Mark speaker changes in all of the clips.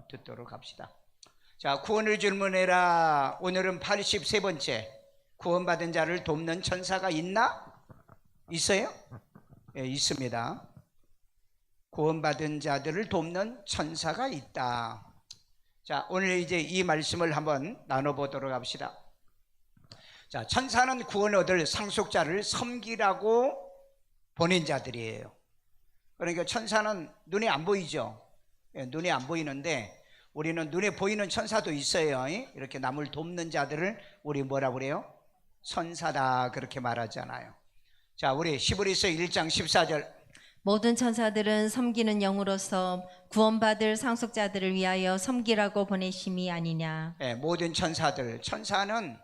Speaker 1: 듣도록 합시다. 자, 구원을 줄문해라. 오늘은 83번째. 구원받은 자를 돕는 천사가 있나? 있어요? 예, 있습니다. 구원받은 자들을 돕는 천사가 있다. 자, 오늘 이제 이 말씀을 한번 나눠보도록 합시다. 자, 천사는 구원 얻을 상속자를 섬기라고 보낸 자들이에요. 그러니까 천사는 눈에 안 보이죠. 예, 눈에 안 보이는데 우리는 눈에 보이는 천사도 있어요. 이렇게 남을 돕는 자들을 우리 뭐라 그래요? 천사다 그렇게 말하잖아요. 자, 우리 히브리서 1장 14절.
Speaker 2: 모든 천사들은 섬기는 영으로서 구원받을 상속자들을 위하여 섬기라고 보내심이 아니냐.
Speaker 1: 예, 모든 천사들. 천사는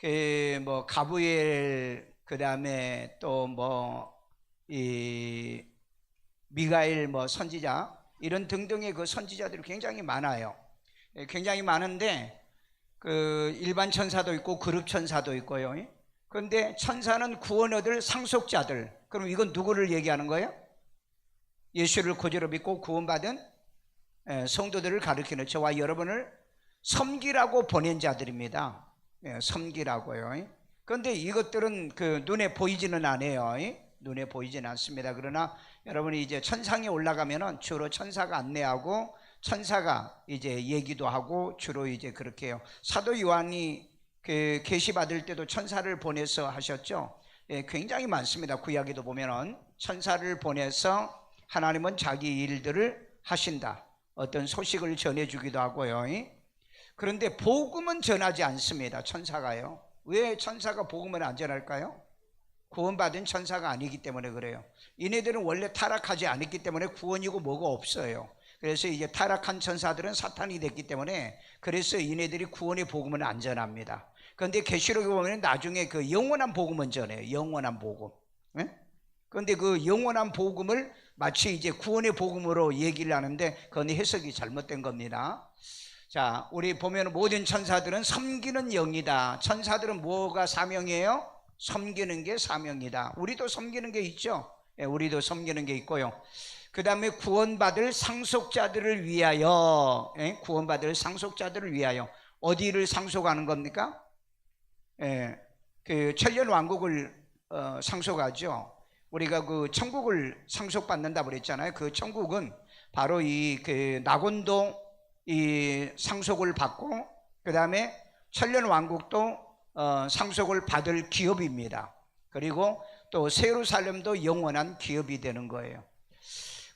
Speaker 1: 그 뭐 가브리엘, 그다음에 또 이 미가엘 선지자, 이런 등등의 그 선지자들이 굉장히 많아요. 예, 굉장히 많은데 그 일반 천사도 있고 그룹 천사도 있고요. 그런데 천사는 구원 얻을 상속자들. 그럼 이건 누구를 얘기하는 거예요? 예수를 구주로 믿고 구원받은 성도들을 가리키는, 저와 여러분을 섬기라고 보낸 자들입니다. 섬기라고요. 그런데 이것들은 그 눈에 보이지는 않아요. 눈에 보이지는 않습니다. 그러나 여러분이 이제 천상에 올라가면은 주로 천사가 안내하고 천사가 이제 얘기도 하고 주로 이제 그렇게 해요. 사도 요한이 그 계시 받을 때도 천사를 보내서 하셨죠. 예, 굉장히 많습니다. 구약에도 보면은 천사를 보내서 하나님은 자기 일들을 하신다, 어떤 소식을 전해주기도 하고요. 그런데 복음은 전하지 않습니다. 천사가요. 왜 천사가 복음을 안 전할까요? 구원받은 천사가 아니기 때문에 그래요. 이네들은 원래 타락하지 않았기 때문에 구원이고 뭐가 없어요. 그래서 이제 타락한 천사들은 사탄이 됐기 때문에 그래서 이네들이 구원의 복음을 안 전합니다. 그런데 계시록에 보면 나중에 그 영원한 복음은 전해요. 영원한 복음. 그런데 그 영원한 복음을 마치 이제 구원의 복음으로 얘기를 하는데 그건 해석이 잘못된 겁니다. 자, 우리 보면 모든 천사들은 섬기는 영이다. 천사들은 뭐가 사명이에요? 섬기는 게 사명이다. 우리도 섬기는 게 있죠. 예, 우리도 섬기는 게 있고요. 그 다음에 구원받을 상속자들을 위하여, 구원받을 상속자들을 위하여. 어디를 상속하는 겁니까? 그 천년 왕국을 상속하죠. 우리가 그 천국을 상속받는다고 그랬잖아요. 그 천국은 바로 이 그 낙원도 이 상속을 받고, 그 다음에 천년 왕국도 상속을 받을 기업입니다. 그리고 또 예루살렘도 영원한 기업이 되는 거예요.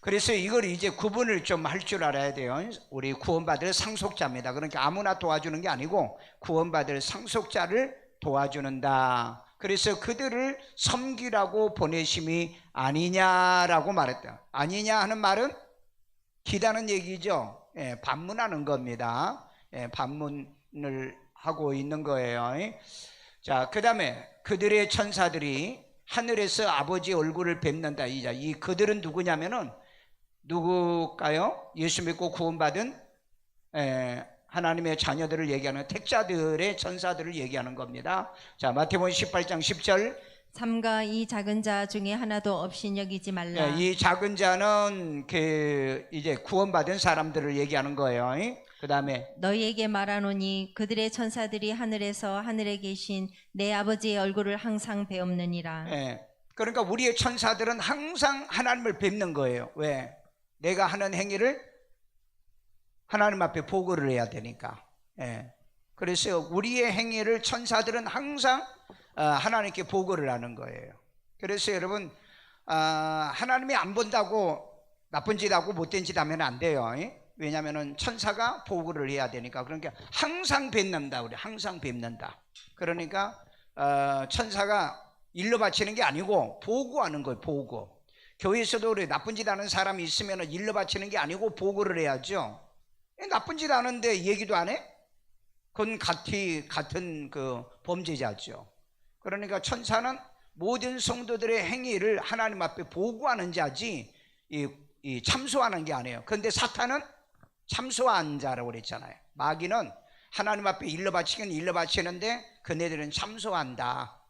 Speaker 1: 그래서 이걸 이제 구분을 좀 할 줄 알아야 돼요. 우리 구원받을 상속자입니다. 그러니까 아무나 도와주는 게 아니고 구원받을 상속자를 도와주는다. 그래서 그들을 섬기라고 보내심이 아니냐라고 말했다. 아니냐 하는 말은 기다는 얘기죠. 예, 반문하는 겁니다. 예, 반문을 하고 있는 거예요. 자, 그 다음에 그들의 천사들이 하늘에서 아버지 얼굴을 뵙는다. 이 그들은 누구냐면은 누굴까요? 예수 믿고 구원받은 하나님의 자녀들을 얘기하는 택자들의 천사들을 얘기하는 겁니다. 자, 마태복음 18장 10절.
Speaker 2: 삼가 이 작은 자 중에 하나도 없이 여기지 말라.
Speaker 1: 이 작은 자는 그 이제 구원받은 사람들을 얘기하는 거예요. 그 다음에
Speaker 2: 너희에게 말하노니 그들의 천사들이 하늘에서 하늘에 계신 내 아버지의 얼굴을 항상 배옵느니라.
Speaker 1: 그러니까 우리의 천사들은 항상 하나님을 뵙는 거예요. 왜? 내가 하는 행위를 하나님 앞에 보고를 해야 되니까. 그래서 우리의 행위를 천사들은 항상 하나님께 보고를 하는 거예요. 그래서 여러분, 하나님이 안 본다고 나쁜 짓 하고 못된 짓 하면 안 돼요. 왜냐하면 천사가 보고를 해야 되니까. 그러니까 항상 뵙는다. 우리 항상 뵙는다. 그러니까 천사가 일로 바치는 게 아니고 보고하는 거예요. 보고. 교회에서도 우리 나쁜 짓 하는 사람이 있으면 일로 바치는 게 아니고 보고를 해야죠. 나쁜 짓 하는데 얘기도 안 해? 그건 같은 그 범죄자죠. 그러니까 천사는 모든 성도들의 행위를 하나님 앞에 보고하는 자지 이 참소하는 게 아니에요. 그런데 사탄은 참소한 자라고 그랬잖아요. 마귀는 하나님 앞에 일러 바치긴 일러 바치는데 그네들은 참소한다.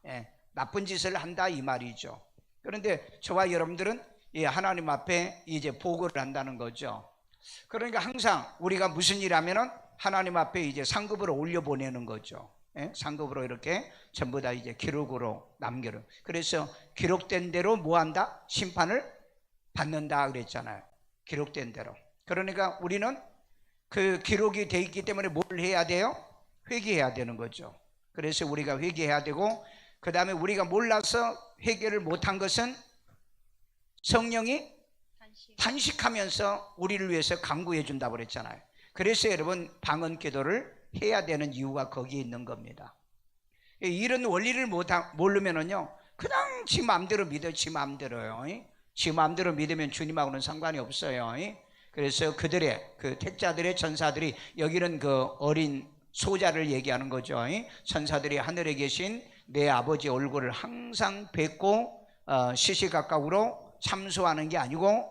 Speaker 1: 나쁜 짓을 한다 이 말이죠. 그런데 저와 여러분들은 하나님 앞에 이제 보고를 한다는 거죠. 그러니까 항상 우리가 무슨 일 하면은 하나님 앞에 이제 상급으로 올려보내는 거죠. 예? 상급으로 이렇게 전부 다 이제 기록으로 남겨요. 그래서 기록된 대로 뭐 한다? 심판을 받는다 그랬잖아요. 기록된 대로. 그러니까 우리는 그 기록이 돼 있기 때문에 뭘 해야 돼요? 회개해야 되는 거죠. 그래서 우리가 회개해야 되고, 그 다음에 우리가 몰라서 회개를 못한 것은 성령이 단식하면서 우리를 위해서 간구해 준다고 그랬잖아요. 그래서 여러분 방언 기도를 해야 되는 이유가 거기에 있는 겁니다. 이런 원리를 모르면은요, 그냥 지 마음대로 믿어, 지 마음대로요. 지 마음대로 믿으면 주님하고는 상관이 없어요. 그래서 그들의 그 택자들의 천사들이, 여기는 그 어린 소자를 얘기하는 거죠. 천사들이 하늘에 계신 내 아버지 얼굴을 항상 뵙고 시시각각으로 참소하는 게 아니고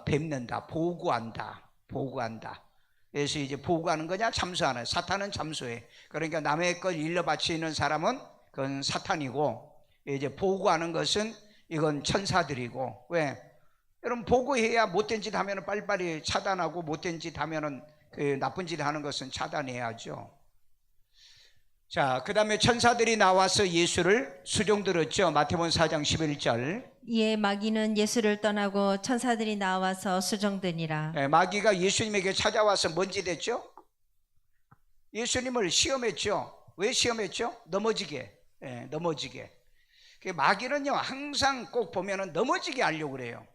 Speaker 1: 뵙는다, 보고한다. 그래서 이제 보고하는 거냐, 참소하는. 사탄은 참소해. 그러니까 남의 걸 일러 바치는 사람은 그건 사탄이고, 이제 보고하는 것은 이건 천사들이고. 왜? 여러분 보고해야 못된 짓 하면 빨리빨리 차단하고, 못된 짓 하면은 그 나쁜 짓 하는 것은 차단해야죠. 자, 그 다음에 천사들이 나와서 예수를 수종들었죠. 마태복음 4장 11절.
Speaker 2: 이에 마귀는 예수를 떠나고 천사들이 나와서 수종드니라.
Speaker 1: 네, 마귀가 예수님에게 찾아와서 뭔지 됐죠? 예수님을 시험했죠. 왜 시험했죠? 넘어지게. 네, 넘어지게. 마귀는요, 항상 꼭 보면은 넘어지게 하려고 그래요.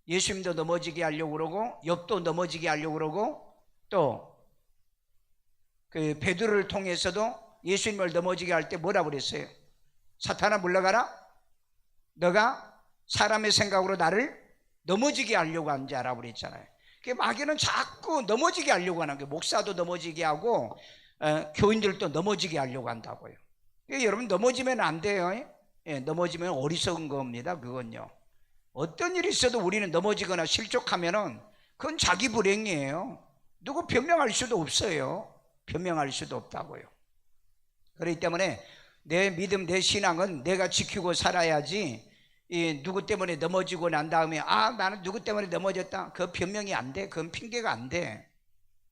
Speaker 1: 예수님도 넘어지게 하려고 그러고, 욥도 넘어지게 하려고 그러고, 또 그 베드로를 통해서도 예수님을 넘어지게 할 때 뭐라고 그랬어요? 사탄아 물러가라. 너가 사람의 생각으로 나를 넘어지게 하려고 하는 줄 알아 그랬잖아요. 마귀는 자꾸 넘어지게 하려고 하는 거예요. 목사도 넘어지게 하고 교인들도 넘어지게 하려고 한다고요. 여러분 넘어지면 안 돼요. 넘어지면 어리석은 겁니다. 그건요, 어떤 일이 있어도 우리는 넘어지거나 실족하면은 그건 자기 불행이에요. 누구 변명할 수도 없어요. 변명할 수도 없다고요. 그렇기 때문에 내 믿음, 내 신앙은 내가 지키고 살아야지, 누구 때문에 넘어지고 난 다음에 나는 누구 때문에 넘어졌다, 그 변명이 안 돼. 그건 핑계가 안 돼.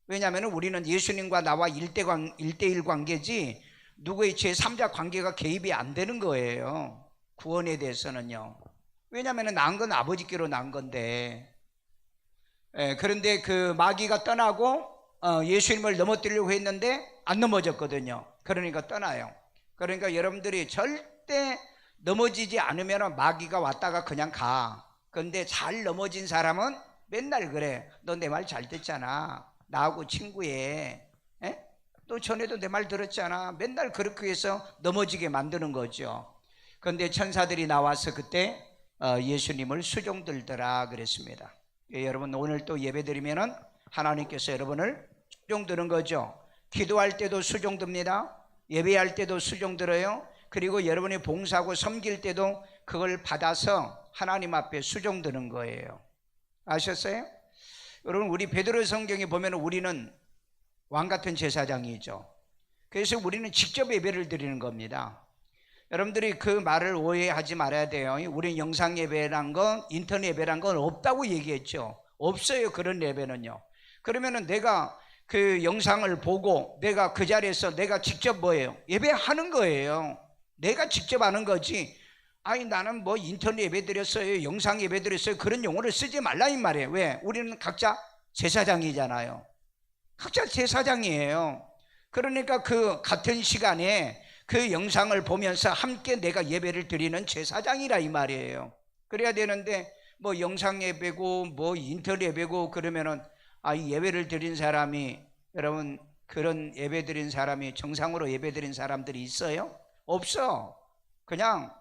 Speaker 1: 왜냐하면 우리는 예수님과 나와 1대1 관계지 누구의 제3자 관계가 개입이 안 되는 거예요. 구원에 대해서는요. 왜냐하면 난 건 아버지께로 난 건데. 그런데 그 마귀가 떠나고 예수님을 넘어뜨리려고 했는데 안 넘어졌거든요. 그러니까 떠나요. 그러니까 여러분들이 절대 넘어지지 않으면 마귀가 왔다가 그냥 가. 그런데 잘 넘어진 사람은 맨날 그래. 너 내 말 잘 듣잖아. 나하고 친구해. 또 전에도 내 말 들었잖아. 맨날 그렇게 해서 넘어지게 만드는 거죠. 그런데 천사들이 나와서 그때 예수님을 수종들더라 그랬습니다. 여러분 오늘 또 예배드리면은 하나님께서 여러분을 수종드는 거죠. 기도할 때도 수종듭니다. 예배할 때도 수종들어요. 그리고 여러분이 봉사하고 섬길 때도 그걸 받아서 하나님 앞에 수종드는 거예요. 아셨어요? 여러분 우리 베드로 성경에 보면 우리는 왕같은 제사장이죠. 그래서 우리는 직접 예배를 드리는 겁니다. 여러분들이 그 말을 오해하지 말아야 돼요. 우리는 영상 예배란 건, 인터넷 예배란 건 없다고 얘기했죠. 없어요, 그런 예배는요. 그러면은 내가 그 영상을 보고 내가 그 자리에서 내가 직접 뭐예요? 예배하는 거예요. 내가 직접 하는 거지. 나는 뭐 인터넷 예배 드렸어요, 영상 예배 드렸어요, 그런 용어를 쓰지 말라 이 말이에요. 왜? 우리는 각자 제사장이잖아요. 각자 제사장이에요. 그러니까 그 같은 시간에 그 영상을 보면서 함께 내가 예배를 드리는 제사장이라 이 말이에요. 그래야 되는데 뭐 영상 예배고 뭐 인터넷 예배고 그러면은 이 예배를 드린 사람이, 여러분 그런 예배 드린 사람이 정상으로 예배 드린 사람들이 있어요? 없어. 그냥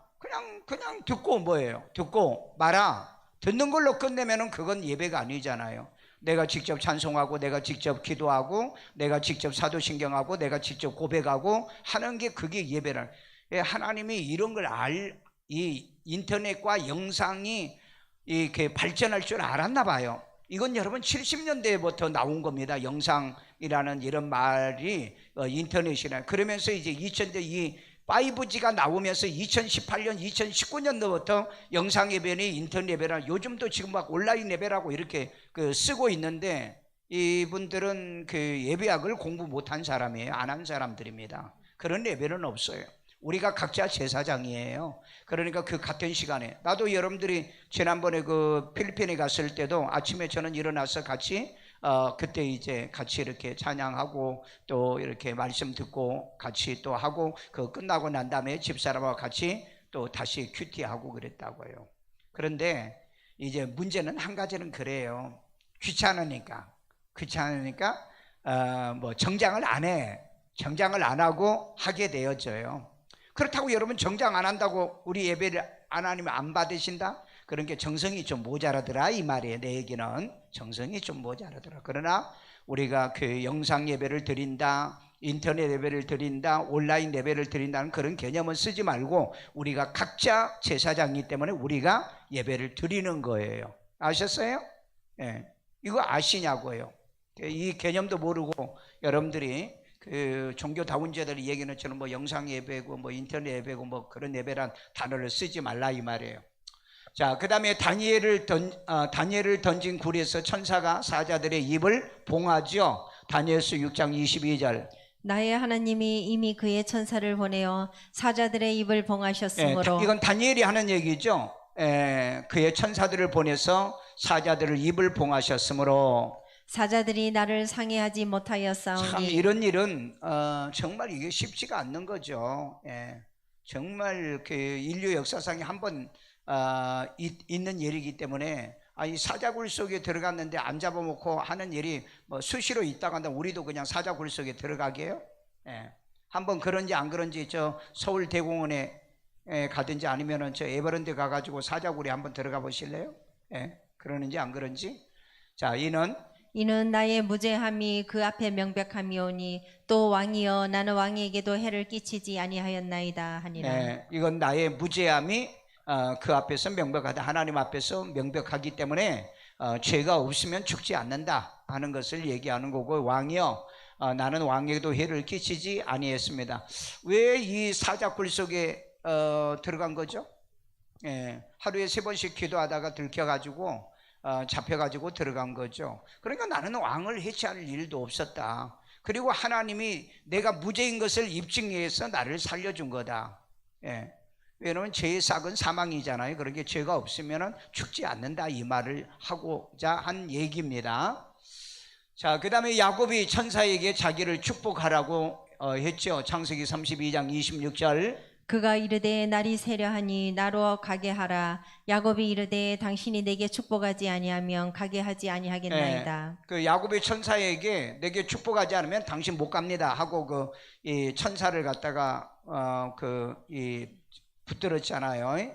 Speaker 1: 듣고 뭐예요? 듣고 말아. 듣는 걸로 끝내면은 그건 예배가 아니잖아요. 내가 직접 찬송하고 내가 직접 기도하고 내가 직접 사도신경하고 내가 직접 고백하고 하는 게 그게 예배를. 하나님이 이런 걸 이 인터넷과 영상이 이렇게 발전할 줄 알았나 봐요. 이건 여러분 70년대부터 나온 겁니다. 영상이라는 이런 말이 인터넷이라. 그러면서 이제 2000대 이 5G가 나오면서 2018년, 2019년도부터 영상 예배니 인터넷 예배나 요즘도 지금 막 온라인 예배라고 이렇게 쓰고 있는데 이분들은 그 예배학을 공부 못한 사람이에요. 안 한 사람들입니다. 그런 예배는 없어요. 우리가 각자 제사장이에요. 그러니까 그 같은 시간에 나도 여러분들이 지난번에 그 필리핀에 갔을 때도 아침에 저는 일어나서 같이 그때 이제 같이 이렇게 찬양하고 또 이렇게 말씀 듣고 같이 또 하고 그 끝나고 난 다음에 집사람하고 같이 또 다시 큐티하고 그랬다고요. 그런데 이제 문제는 한 가지는 그래요. 귀찮으니까 뭐 정장을 안 해. 정장을 안 하고 하게 되어져요. 그렇다고 여러분 정장 안 한다고 우리 예배를 안 하면 안 받으신다? 그러니까 정성이 좀 모자라더라 이 말이에요. 내 얘기는 정성이 좀 모자라더라. 그러나 우리가 그 영상 예배를 드린다, 인터넷 예배를 드린다, 온라인 예배를 드린다는 그런 개념은 쓰지 말고 우리가 각자 제사장이기 때문에 우리가 예배를 드리는 거예요. 아셨어요? 예. 이거 아시냐고요. 이 개념도 모르고 여러분들이 그 종교다운제들이 얘기는 저는 뭐 영상 예배고 뭐 인터넷 예배고 뭐 그런 예배란 단어를 쓰지 말라 이 말이에요. 자, 그 다음에 다니엘을 던진 굴에서 천사가 사자들의 입을 봉하죠. 다니엘서 6장 22절.
Speaker 2: 나의 하나님이 이미 그의 천사를 보내어 사자들의 입을 봉하셨으므로.
Speaker 1: 이건 다니엘이 하는 얘기죠. 그의 천사들을 보내서 사자들을 입을 봉하셨으므로
Speaker 2: 사자들이 나를 상해하지 못하였사오니.
Speaker 1: 참 이런 일은 정말 이게 쉽지가 않는 거죠. 정말 그 인류 역사상에 한번 있는 일이기 때문에 이 사자굴 속에 들어갔는데 안 잡아먹고 하는 일이 뭐 수시로 있다가 한다 우리도 그냥 사자굴 속에 들어가게요? 한번 그런지 안 그런지 저 서울대공원에 가든지 아니면은 저 에버랜드 가가지고 사자굴에 한번 들어가 보실래요? 그러는지 안 그런지. 자,
Speaker 2: 이는 나의 무죄함이 그 앞에 명백함이오니 또 왕이여 나는 왕에게도 해를 끼치지 아니하였나이다 하니라.
Speaker 1: 이건 나의 무죄함이 그 앞에서 명백하다. 하나님 앞에서 명백하기 때문에 죄가 없으면 죽지 않는다 하는 것을 얘기하는 거고, 왕이여 나는 왕에게도 해를 끼치지 아니했습니다. 왜 이 사자굴 속에 들어간 거죠? 하루에 3번씩 기도하다가 들켜가지고 잡혀가지고 들어간 거죠. 그러니까 나는 왕을 해치할 일도 없었다. 그리고 하나님이 내가 무죄인 것을 입증해서 나를 살려준 거다. 왜냐하면 죄의 싹은 사망이잖아요. 그러니까 죄가 없으면 죽지 않는다 이 말을 하고자 한 얘기입니다. 자, 그 다음에 야곱이 천사에게 자기를 축복하라고 했죠. 창세기 32장 26절.
Speaker 2: 그가 이르되 날이 세려하니 나로 가게 하라. 야곱이 이르되 당신이 내게 축복하지 아니하면 가게 하지 아니하겠나이다.
Speaker 1: 그 야곱의 천사에게 내게 축복하지 않으면 당신 못 갑니다 하고 이 천사를 갖다가 붙들었잖아요.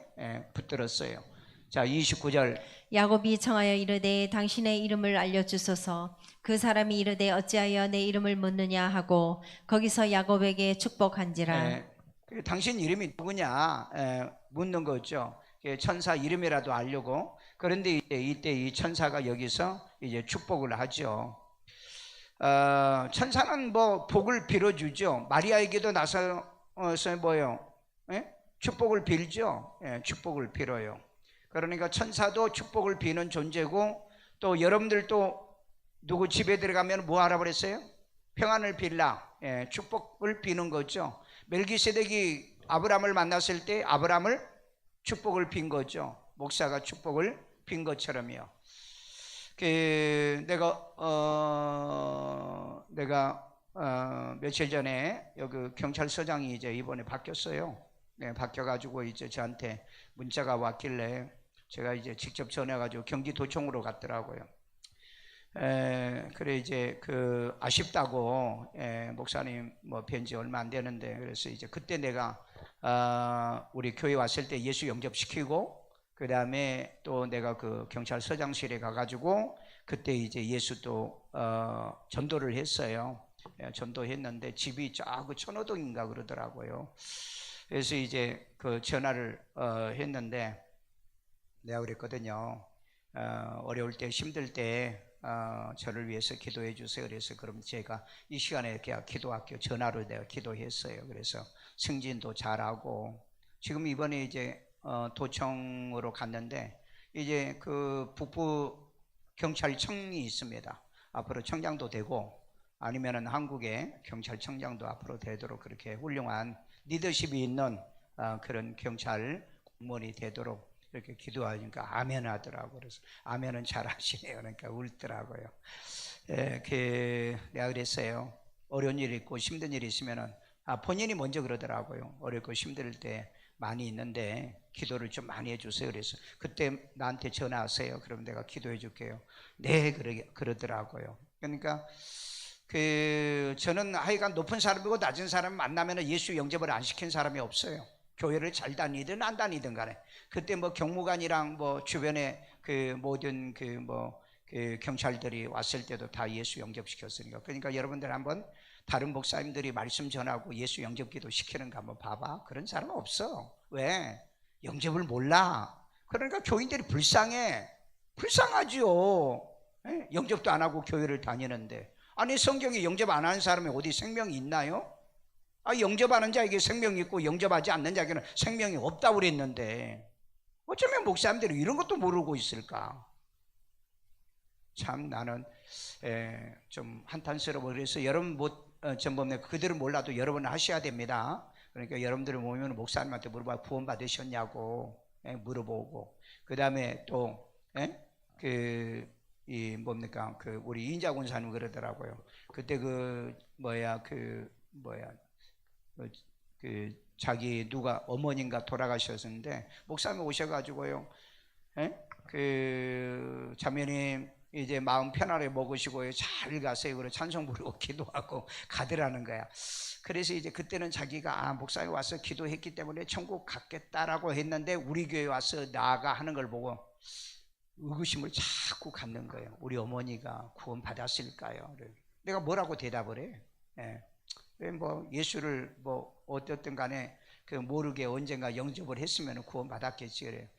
Speaker 1: 붙들었어요. 자, 29절.
Speaker 2: 야곱이 청하여 이르되 당신의 이름을 알려주소서. 그 사람이 이르되 어찌하여 내 이름을 묻느냐 하고 거기서 야곱에게 축복한지라.
Speaker 1: 당신 이름이 누구냐 묻는 거죠. 천사 이름이라도 알려고. 그런데 이때 이 천사가 여기서 이제 축복을 하죠. 천사는 뭐 복을 빌어주죠. 마리아에게도 나서서 뭐요? 축복을 빌죠. 축복을 빌어요. 그러니까 천사도 축복을 비는 존재고, 또 여러분들도 누구 집에 들어가면 뭐 하라 그랬어요? 평안을 빌라. 축복을 비는 거죠. 멜기세덱이 아브라함을 만났을 때 아브라함을 축복을 빈 거죠. 목사가 축복을 빈 것처럼요. 내가 며칠 전에 여기 경찰서장이 이제 이번에 바뀌었어요. 바뀌어가지고 이제 저한테 문자가 왔길래 제가 이제 직접 전해가지고 경기도청으로 갔더라고요. 그래 이제 아쉽다고 목사님 뭐 뵌지 얼마 안 되는데, 그래서 이제 그때 내가 우리 교회 왔을 때 예수 영접시키고, 그 다음에 또 내가 그 경찰서장실에 가가지고 그때 이제 예수 또 전도를 했어요. 전도했는데 집이 저 천호동인가 그러더라고요. 그래서 이제 그 전화를 했는데 내가 그랬거든요. 어려울 때 힘들 때 저를 위해서 기도해 주세요. 그래서 그럼 제가 이 시간에 이렇게 기도학교 전화로 내가 기도했어요. 그래서 승진도 잘하고 지금 이번에 이제 도청으로 갔는데 이제 그 북부 경찰청이 있습니다. 앞으로 청장도 되고 아니면은 한국의 경찰청장도 앞으로 되도록 그렇게 훌륭한 리더십이 있는 그런 경찰 공무원이 되도록 이렇게 기도하니까 아멘 하더라고요. 그래서 아멘은 잘 하시네요. 그러니까 울더라고요. 내가 그랬어요. 어려운 일이 있고 힘든 일이 있으면은 본인이 먼저 그러더라고요. 어렵고 힘들 때 많이 있는데 기도를 좀 많이 해주세요. 그래서 그때 나한테 전화하세요. 그럼 내가 기도해 줄게요. 네, 그러더라고요. 그러니까 저는 하여간 높은 사람이고 낮은 사람 만나면 예수 영접을 안 시킨 사람이 없어요. 교회를 잘 다니든 안 다니든 간에. 그때 뭐 경무관이랑 뭐 주변에 그 모든 그 경찰들이 왔을 때도 다 예수 영접시켰으니까. 그러니까 여러분들 한번 다른 목사님들이 말씀 전하고 예수 영접기도 시키는 거 한번 봐봐. 그런 사람은 없어. 왜? 영접을 몰라. 그러니까 교인들이 불쌍하지요. 영접도 안 하고 교회를 다니는데. 아니 성경에 영접 안 하는 사람이 어디 생명이 있나요? 영접하는 자에게 생명이 있고 영접하지 않는 자에게는 생명이 없다고 그랬는데 어쩌면 목사님들이 이런 것도 모르고 있을까? 참 나는 좀 한탄스러워. 그래서 여러분 전범에 그들은 몰라도 여러분은 하셔야 됩니다. 그러니까 여러분들을 모이면 목사님한테 물어봐 구원 받으셨냐고 물어보고 그 다음에 또 우리 이인자 군사님 그러더라고요. 그때 자기 누가 어머니인가 돌아가셨는데 목사님 오셔가지고요. 자매님 이제 마음 편하게 먹으시고요. 잘 가세요. 그래 찬송 부르고 기도하고 가더라는 거야. 그래서 이제 그때는 자기가 목사님 와서 기도했기 때문에 천국 갔겠다라고 했는데 우리 교회 와서 나아가 하는 걸 보고 의구심을 자꾸 갖는 거예요. 우리 어머니가 구원 받았을까요? 내가 뭐라고 대답을 해? 뭐 예수를 뭐 어떻든 간에 모르게 언젠가 영접을 했으면 구원 받았겠지. 그래.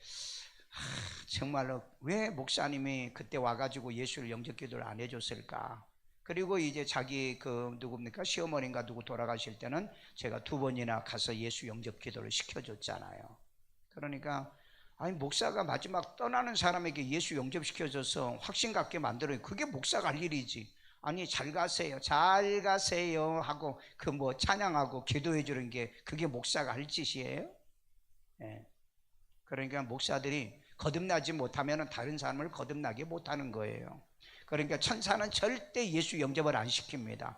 Speaker 1: 정말로 왜 목사님이 그때 와가지고 예수를 영접 기도를 안 해줬을까? 그리고 이제 자기 누굽니까? 시어머니인가 누구 돌아가실 때는 제가 2번이나 가서 예수 영접 기도를 시켜줬잖아요. 그러니까 목사가 마지막 떠나는 사람에게 예수 영접시켜줘서 확신 갖게 만들어요. 그게 목사가 할 일이지. 잘 가세요 하고 찬양하고 기도해 주는 게 그게 목사가 할 짓이에요? 그러니까 목사들이 거듭나지 못하면 다른 사람을 거듭나게 못하는 거예요. 그러니까 천사는 절대 예수 영접을 안 시킵니다.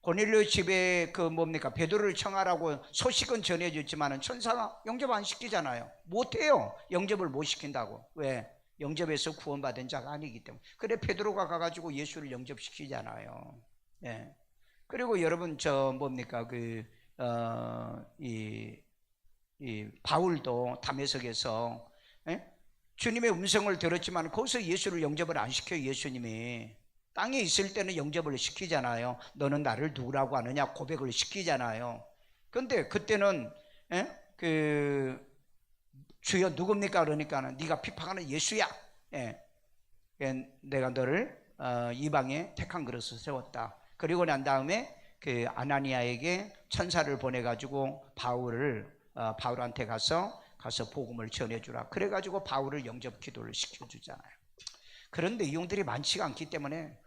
Speaker 1: 고넬료 집에 베드로를 청하라고 소식은 전해줬지만 천사가 영접 안 시키잖아요. 못해요. 영접을 못 시킨다고. 왜? 영접에서 구원받은 자가 아니기 때문에. 그래 베드로가 가가지고 예수를 영접시키잖아요. 그리고 여러분 바울도 담에색에서 주님의 음성을 들었지만 거기서 예수를 영접을 안 시켜요. 예수님이 땅에 있을 때는 영접을 시키잖아요. 너는 나를 누구라고 하느냐 고백을 시키잖아요. 그런데 그때는 주여 누굽니까? 그러니까는 네가 비판하는 예수야. 내가 너를 이방에 택한 그릇을 세웠다. 그리고 난 다음에 아나니아에게 천사를 보내가지고 바울한테 가서 복음을 전해주라. 그래가지고 바울을 영접 기도를 시켜주잖아요. 그런 내용들이 많지가 않기 때문에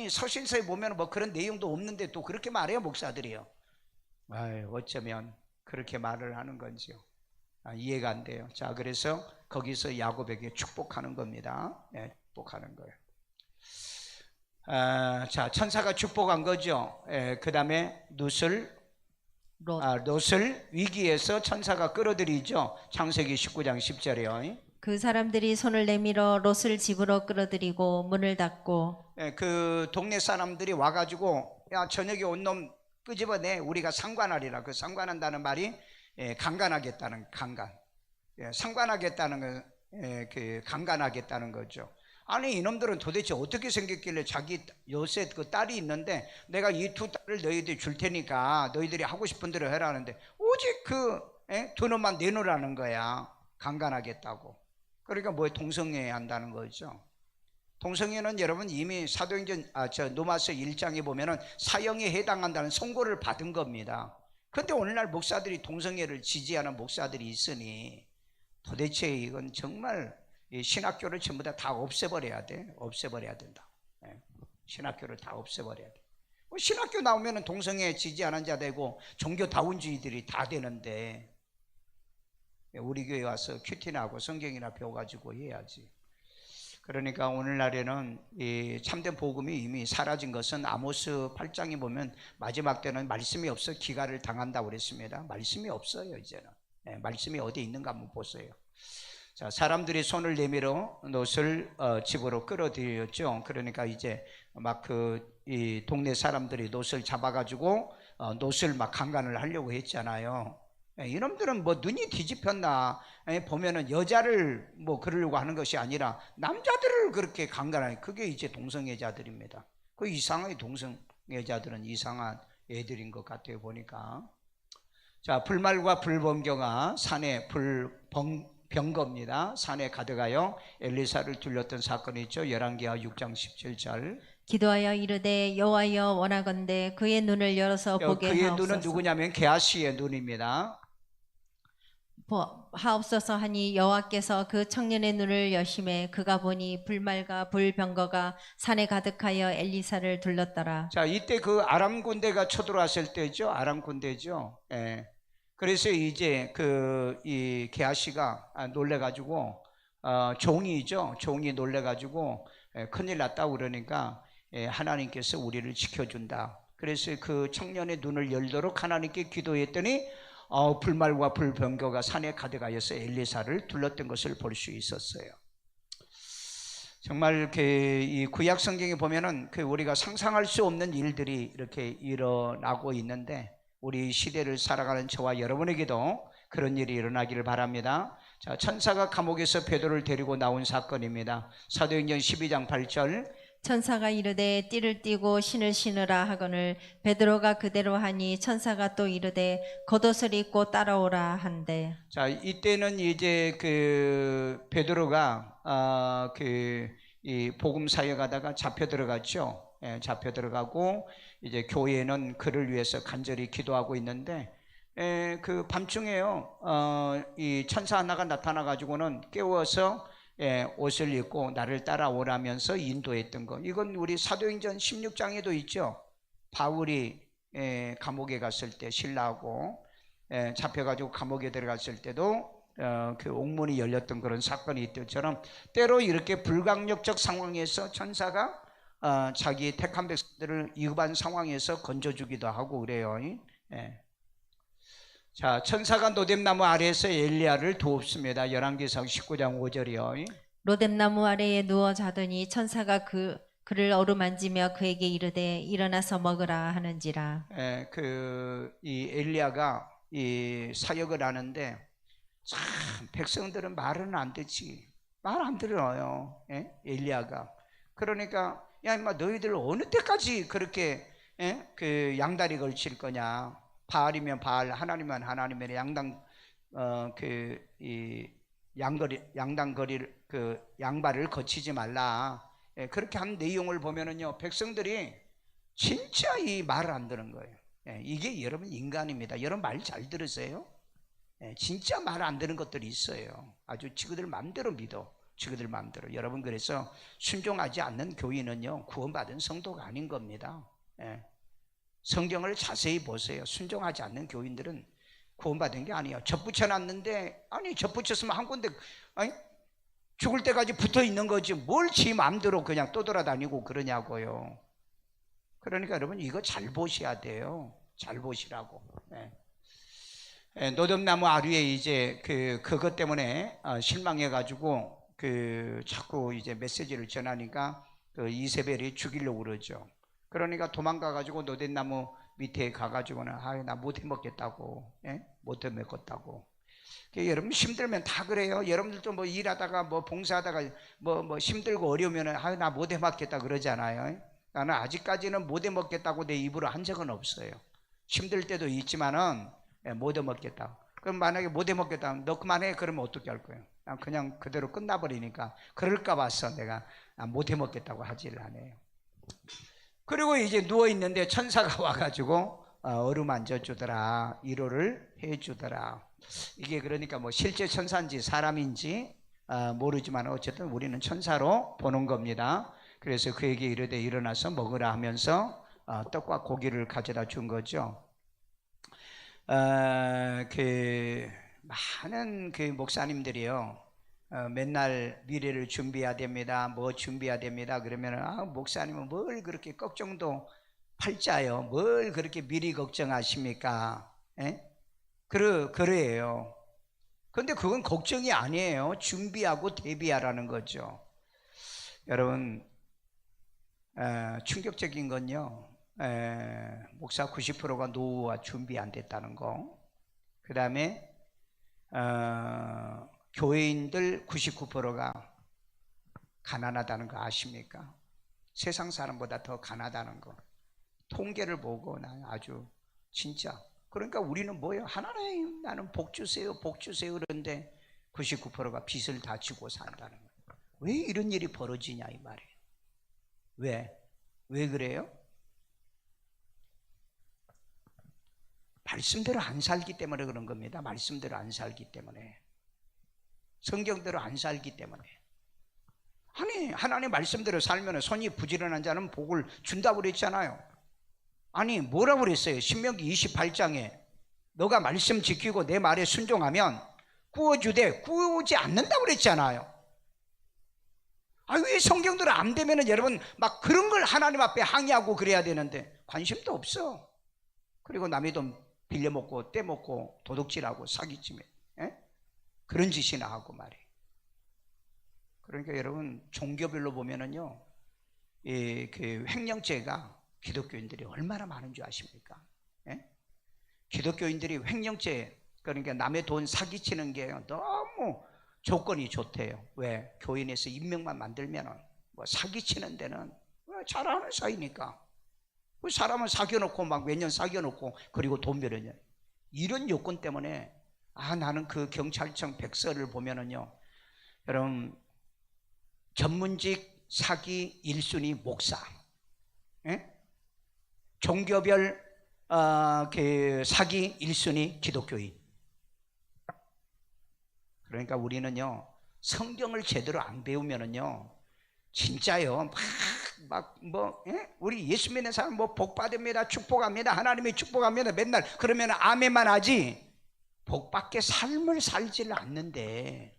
Speaker 1: 서신서에 보면 뭐 그런 내용도 없는데 또 그렇게 말해요 목사들이요. 어쩌면 그렇게 말을 하는 건지요. 이해가 안 돼요. 자, 그래서 거기서 야곱에게 축복하는 겁니다. 축복하는 거예요. 자, 천사가 축복한 거죠. 그 다음에 롯을 위기에서 천사가 끌어들이죠. 창세기 19장 10절이요.
Speaker 2: 그 사람들이 손을 내밀어 롯을 집으로 끌어들이고 문을 닫고
Speaker 1: 그 동네 사람들이 와가지고 야 저녁에 온 놈 끄집어내 우리가 상관하리라. 상관한다는 말이 강간하겠다는 강간. 상관하겠다는 건 강간하겠다는 거죠. 이놈들은 도대체 어떻게 생겼길래 자기 요새 딸이 있는데 내가 이 2딸을 너희들이 줄 테니까 너희들이 하고 싶은 대로 해라 하는데 오직 2놈만 내놓으라는 거야. 강간하겠다고. 그러니까 동성애 한다는 거죠. 동성애는 여러분 이미 사도행전 로마서 1장에 보면은 사형에 해당한다는 선고를 받은 겁니다. 그런데 오늘날 목사들이 동성애를 지지하는 목사들이 있으니 도대체 이건 정말 이 신학교를 전부 다 없애버려야 돼. 없애버려야 된다. 신학교를 다 없애버려야 돼. 신학교 나오면은 동성애 지지하는 자 되고 종교다운주의들이 다 되는데 우리 교회 와서 큐티나 하고 성경이나 배워가지고 해야지. 그러니까 오늘날에는 이 참된 복음이 이미 사라진 것은 아모스 8장에 보면 마지막 때는 말씀이 없어 기가를 당한다고 그랬습니다. 말씀이 없어요 이제는. 말씀이 어디 있는가 한번 보세요. 자, 사람들이 손을 내밀어 놋을 집으로 끌어들였죠. 그러니까 이제 막 이 동네 사람들이 놋을 잡아가지고 놋을 막 강간을 하려고 했잖아요. 이놈들은 뭐 눈이 뒤집혔나? 보면은 여자를 뭐 그러려고 하는 것이 아니라 남자들을 그렇게 강간하니 그게 이제 동성애자들입니다. 그 이상하게 동성애자들은 이상한 애들인 것 같아요 보니까. 자, 불말과 불번개가 산에 병거입니다. 산에 가득하여 엘리사를 둘렀던 사건이 있죠. 열왕기하 6장 17절.
Speaker 2: 기도하여 이르되 여호와여 원하건대 그의 눈을 열어서 보게
Speaker 1: 그의
Speaker 2: 하옵소서.
Speaker 1: 눈은 누구냐면 게하시의 눈입니다.
Speaker 2: 하옵소서 하니 여호와께서 그 청년의 눈을 여심해 그가 보니 불말과 불병거가 산에 가득하여 엘리사를 둘렀더라.
Speaker 1: 자, 이때 그 아람 군대가 쳐들어왔을 때죠. 아람 군대죠. 그래서 이제 이 게하시가 놀래가지고 종이죠. 종이 놀래가지고 큰일 났다고 그러니까 하나님께서 우리를 지켜준다. 그래서 그 청년의 눈을 열도록 하나님께 기도했더니 불말과 불병거가 산에 가득하여서 엘리사를 둘렀던 것을 볼 수 있었어요. 정말 이 구약 성경에 보면은 우리가 상상할 수 없는 일들이 이렇게 일어나고 있는데 우리 시대를 살아가는 저와 여러분에게도 그런 일이 일어나기를 바랍니다. 자, 천사가 감옥에서 베드로를 데리고 나온 사건입니다. 사도행전 12장 8절.
Speaker 2: 천사가 이르되 띠를 띠고 신을 신으라 하거늘 베드로가 그대로 하니 천사가 또 이르되 겉옷을 입고 따라오라 한대.
Speaker 1: 자, 이때는 이제 베드로가 이 복음 사역하다가 잡혀 들어갔죠. 잡혀 들어가고 이제 교회는 그를 위해서 간절히 기도하고 있는데 그 밤중에요. 이 천사 하나가 나타나 가지고는 깨워서 옷을 입고 나를 따라오라면서 인도했던 것. 이건 우리 사도행전 16장에도 있죠. 바울이 감옥에 갔을 때 신라하고 잡혀가지고 감옥에 들어갔을 때도 그 옥문이 열렸던 그런 사건이 있던처럼 때로 이렇게 불강력적 상황에서 천사가 자기 택한 백성들을 위급한 상황에서 건져주기도 하고 그래요. 자, 천사가 노뎀나무 아래에서 엘리야를 도웁습니다. 열왕기상 19장 5절이요.
Speaker 2: 로뎀나무 아래에 누워 자더니 천사가 그를 어루만지며 그에게 이르되 일어나서 먹으라 하는지라.
Speaker 1: 이 엘리야가 이 사역을 하는데 참 백성들은 말은 안 듣지. 말 안 들어요. 엘리야가. 그러니까 야 임마 너희들 어느 때까지 그렇게 양다리 걸칠 거냐. 바알이면 바알, 하나님이면 하나님의 양발을 거치지 말라. 그렇게 한 내용을 보면은요, 백성들이 진짜 이 말을 안 듣는 거예요. 이게 여러분 인간입니다. 여러분 말 잘 들으세요? 진짜 말 안 듣는 것들이 있어요. 아주 지그들 마음대로 믿어. 지그들 마음대로. 여러분 그래서 순종하지 않는 교인은요, 구원받은 성도가 아닌 겁니다. 성경을 자세히 보세요. 순종하지 않는 교인들은 구원받은 게 아니에요. 젖붙여놨는데 젖붙였으면 한 군데 죽을 때까지 붙어 있는 거지 뭘 지 마음대로 그냥 떠돌아다니고 그러냐고요. 그러니까 여러분 이거 잘 보셔야 돼요. 잘 보시라고. 노뎀나무 아류에 이제 그것 때문에 실망해가지고 자꾸 이제 메시지를 전하니까 이세벨이 죽이려고 그러죠. 그러니까 도망가가지고 노뎀나무 밑에 가가지고는 나 못 해먹겠다고, 못 해먹겠다고. 여러분 힘들면 다 그래요. 여러분들도 뭐 일하다가 뭐 봉사하다가 뭐 힘들고 어려우면은 나 못 해먹겠다 그러잖아요. 나는 아직까지는 못 해먹겠다고 내 입으로 한 적은 없어요. 힘들 때도 있지만은 못 해먹겠다. 그럼 만약에 못 해먹겠다 하면 너 그만해. 그러면 어떻게 할 거예요? 난 그냥 그대로 끝나버리니까 그럴까 봐서 내가 못 해먹겠다고 하지를 않아요. 그리고 이제 누워있는데 천사가 와가지고 어루만져 주더라. 위로를 해주더라. 이게 그러니까 뭐 실제 천사인지 사람인지 모르지만 어쨌든 우리는 천사로 보는 겁니다. 그래서 그에게 이르되 일어나서 먹으라 하면서 떡과 고기를 가져다 준 거죠. 그 많은 그 목사님들이요, 맨날 미래를 준비해야 됩니다. 뭐 준비해야 됩니다. 그러면 목사님은 뭘 그렇게 걱정도 팔자요. 뭘 그렇게 미리 걱정하십니까? 예? 그래요. 근데 그건 걱정이 아니에요. 준비하고 대비하라는 거죠. 여러분, 충격적인 건요, 목사 90%가 노후와 준비 안 됐다는 거. 그 다음에 교회인들 99%가 가난하다는 거 아십니까? 세상 사람보다 더 가난하다는 거. 통계를 보고 난 아주 진짜. 그러니까 우리는 뭐예요? 하나님 나는 복 주세요, 복 주세요 그러는데 99%가 빚을 다 지고 산다는 거예요. 왜 이런 일이 벌어지냐 이 말이에요. 왜 그래요? 말씀대로 안 살기 때문에 그런 겁니다. 말씀대로 안 살기 때문에, 성경대로 안 살기 때문에. 아니 하나님 말씀대로 살면 손이 부지런한 자는 복을 준다고 그랬잖아요. 아니 뭐라고 그랬어요? 신명기 28장에 너가 말씀 지키고 내 말에 순종하면 구워주되 구우지 않는다고 그랬잖아요. 왜 성경대로 안 되면은 여러분 막 그런 걸 하나님 앞에 항의하고 그래야 되는데 관심도 없어. 그리고 남의 돈 빌려먹고 떼먹고 도둑질하고 사기치며 그런 짓이나 하고 말이에요. 그러니까 여러분 종교별로 보면은요, 그 횡령죄가 기독교인들이 얼마나 많은 줄 아십니까? 기독교인들이 횡령죄, 그러니까 남의 돈 사기치는 게 너무 조건이 좋대요. 왜? 교인에서 인명만 만들면은 뭐 사기치는 데는 잘하는 사이니까. 사람을 사귀어놓고 막 몇 년 사귀어놓고 그리고 돈 벌어냐. 이런 요건 때문에 나는 그 경찰청 백서를 보면은요, 여러분 전문직 사기 1순위 목사, 종교별 그 사기 1순위 기독교인. 그러니까 우리는요 성경을 제대로 안 배우면은요 진짜요 우리 예수 믿는 사람 뭐 복 받습니다, 축복합니다, 하나님이 축복합니다 맨날 그러면 아멘만 하지 복받게 삶을 살지를 않는데,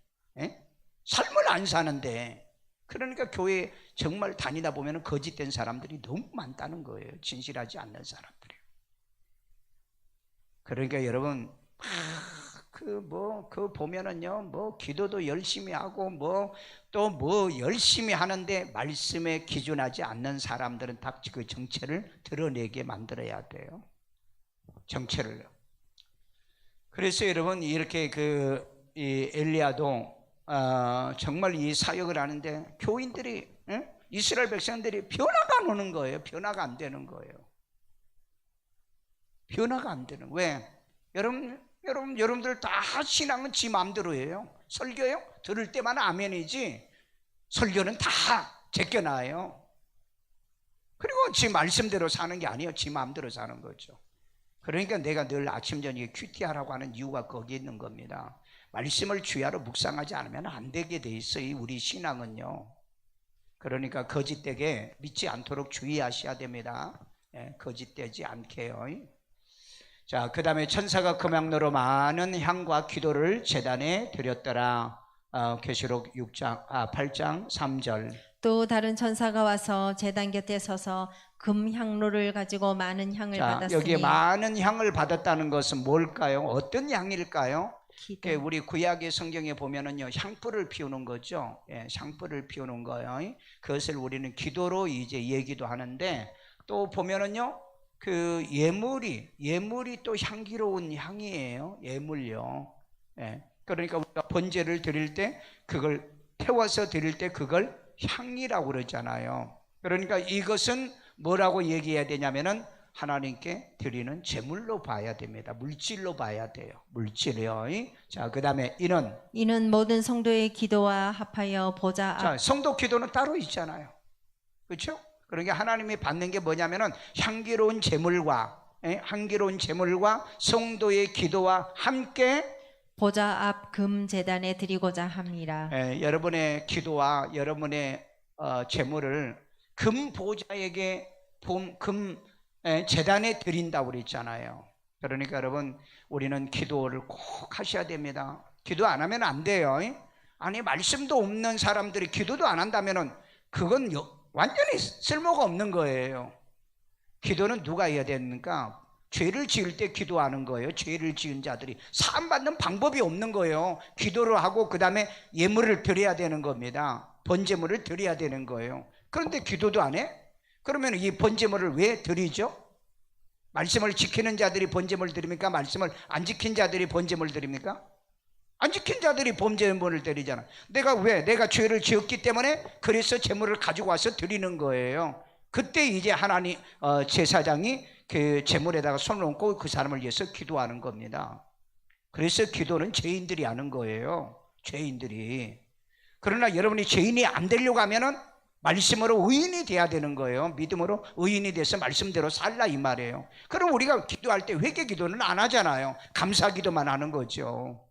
Speaker 1: 삶을 안 사는데. 그러니까 교회 정말 다니다 보면 거짓된 사람들이 너무 많다는 거예요. 진실하지 않는 사람들이. 그러니까 여러분 그 보면은요 뭐 기도도 열심히 하고 또 열심히 하는데 말씀에 기준하지 않는 사람들은 다 그 정체를 드러내게 만들어야 돼요. 정체를. 그래서 여러분 이렇게 이 엘리야도 정말 이 사역을 하는데 교인들이, 이스라엘 백성들이 변화가 안 오는 거예요. 변화가 안 되는 거예요. 변화가 안 되는. 왜? 여러분들 다 신앙은 지 마음대로예요. 설교요? 들을 때만 아멘이지 설교는 다 제껴놔요. 그리고 지 말씀대로 사는 게 아니에요. 지 마음대로 사는 거죠. 그러니까 내가 늘 아침 저녁에 큐티하라고 하는 이유가 거기 있는 겁니다. 말씀을 주야로 묵상하지 않으면 안 되게 돼 있어요. 우리 신앙은요. 그러니까 거짓되게 믿지 않도록 주의하셔야 됩니다. 거짓되지 않게요. 자, 그 다음에 천사가 금양로로 많은 향과 기도를 제단에 드렸더라. 계시록 8장 3절.
Speaker 2: 또 다른 천사가 와서 제단 곁에 서서 금향로를 가지고 많은 향을 받았으니.
Speaker 1: 여기에 많은 향을 받았다는 것은 뭘까요? 어떤 향일까요? 우리 구약의 성경에 보면은요 향불을 피우는 거죠. 향불을 피우는 거예요. 그것을 우리는 기도로 이제 얘기도 하는데, 또 보면은요 그 예물이 또 향기로운 향이에요. 예물요. 그러니까 우리가 번제를 드릴 때 그걸 태워서 드릴 때 그걸 향이라고 그러잖아요. 그러니까 이것은 뭐라고 얘기해야 되냐면은 하나님께 드리는 제물로 봐야 됩니다. 물질로 봐야 돼요. 물질이요. 자, 그 다음에
Speaker 2: 이는 모든 성도의 기도와 합하여 보좌 앞
Speaker 1: 자, 성도 기도는 따로 있잖아요. 그렇죠? 그러니까 하나님이 받는 게 뭐냐면은 향기로운 제물과 성도의 기도와 함께
Speaker 2: 보좌 앞 금 제단에 드리고자 합니다.
Speaker 1: 여러분의 기도와 여러분의 제물을 금 보좌에게 금 제단에 드린다고 그랬잖아요. 그러니까 여러분, 우리는 기도를 꼭 하셔야 됩니다. 기도 안 하면 안 돼요. 아니, 말씀도 없는 사람들이 기도도 안 한다면은 그건 완전히 쓸모가 없는 거예요. 기도는 누가 해야 됩니까? 죄를 지을 때 기도하는 거예요. 죄를 지은 자들이 사함받는 방법이 없는 거예요. 기도를 하고 그 다음에 예물을 드려야 되는 겁니다. 번제물을 드려야 되는 거예요. 그런데 기도도 안 해? 그러면 이 번제물을 왜 드리죠? 말씀을 지키는 자들이 번제물 드립니까? 말씀을 안 지킨 자들이 번제물 드립니까? 안 지킨 자들이 번제물을 드리잖아. 내가 죄를 지었기 때문에 그래서 제물을 가지고 와서 드리는 거예요. 그때 이제 하나님 제사장이 그 제물에다가 손을 얹고 그 사람을 위해서 기도하는 겁니다. 그래서 기도는 죄인들이 하는 거예요. 죄인들이. 그러나 여러분이 죄인이 안 되려고 하면은 말씀으로 의인이 돼야 되는 거예요. 믿음으로 의인이 돼서 말씀대로 살라 이 말이에요. 그럼 우리가 기도할 때 회개 기도는 안 하잖아요. 감사 기도만 하는 거죠.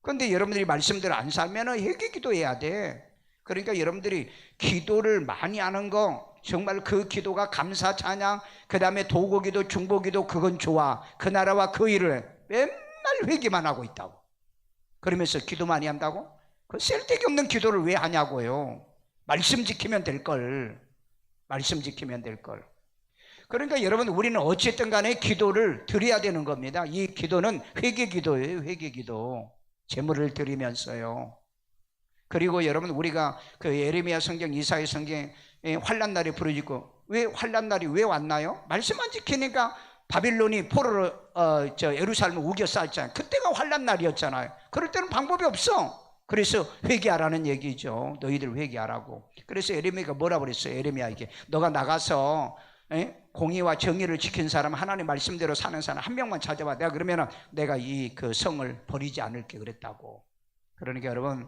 Speaker 1: 그런데 여러분들이 말씀대로 안 살면 회개 기도해야 돼. 그러니까 여러분들이 기도를 많이 하는 거, 정말 그 기도가 감사 찬양, 그 다음에 도고기도 중보기도, 그건 좋아. 그 나라와 그 일을 맨날 회개만 하고 있다고. 그러면서 기도 많이 한다고? 그 쓸데기 없는 기도를 왜 하냐고요. 말씀 지키면 될걸. 말씀 지키면 될걸. 그러니까 여러분, 우리는 어쨌든 간에 기도를 드려야 되는 겁니다. 이 기도는 회개 기도예요. 회개 기도. 제물을 드리면서요. 그리고 여러분, 우리가 그 예레미야 성경, 이사야 성경에 환난 날이 부르짖고, 왜 환난 날이 왜 왔나요? 말씀 안 지키니까 바빌론이 포로로 예루살렘을 우겨쌌잖아요. 그때가 환난 날이었잖아요. 그럴 때는 방법이 없어. 그래서 회개하라는 얘기죠. 너희들 회개하라고. 그래서 예레미야가 뭐라 그랬어요? 예레미야에게 너가 나가서 공의와 정의를 지킨 사람, 하나님 말씀대로 사는 사람 한 명만 찾아봐. 내가 이 그 성을 버리지 않을게 그랬다고. 그러니까 여러분,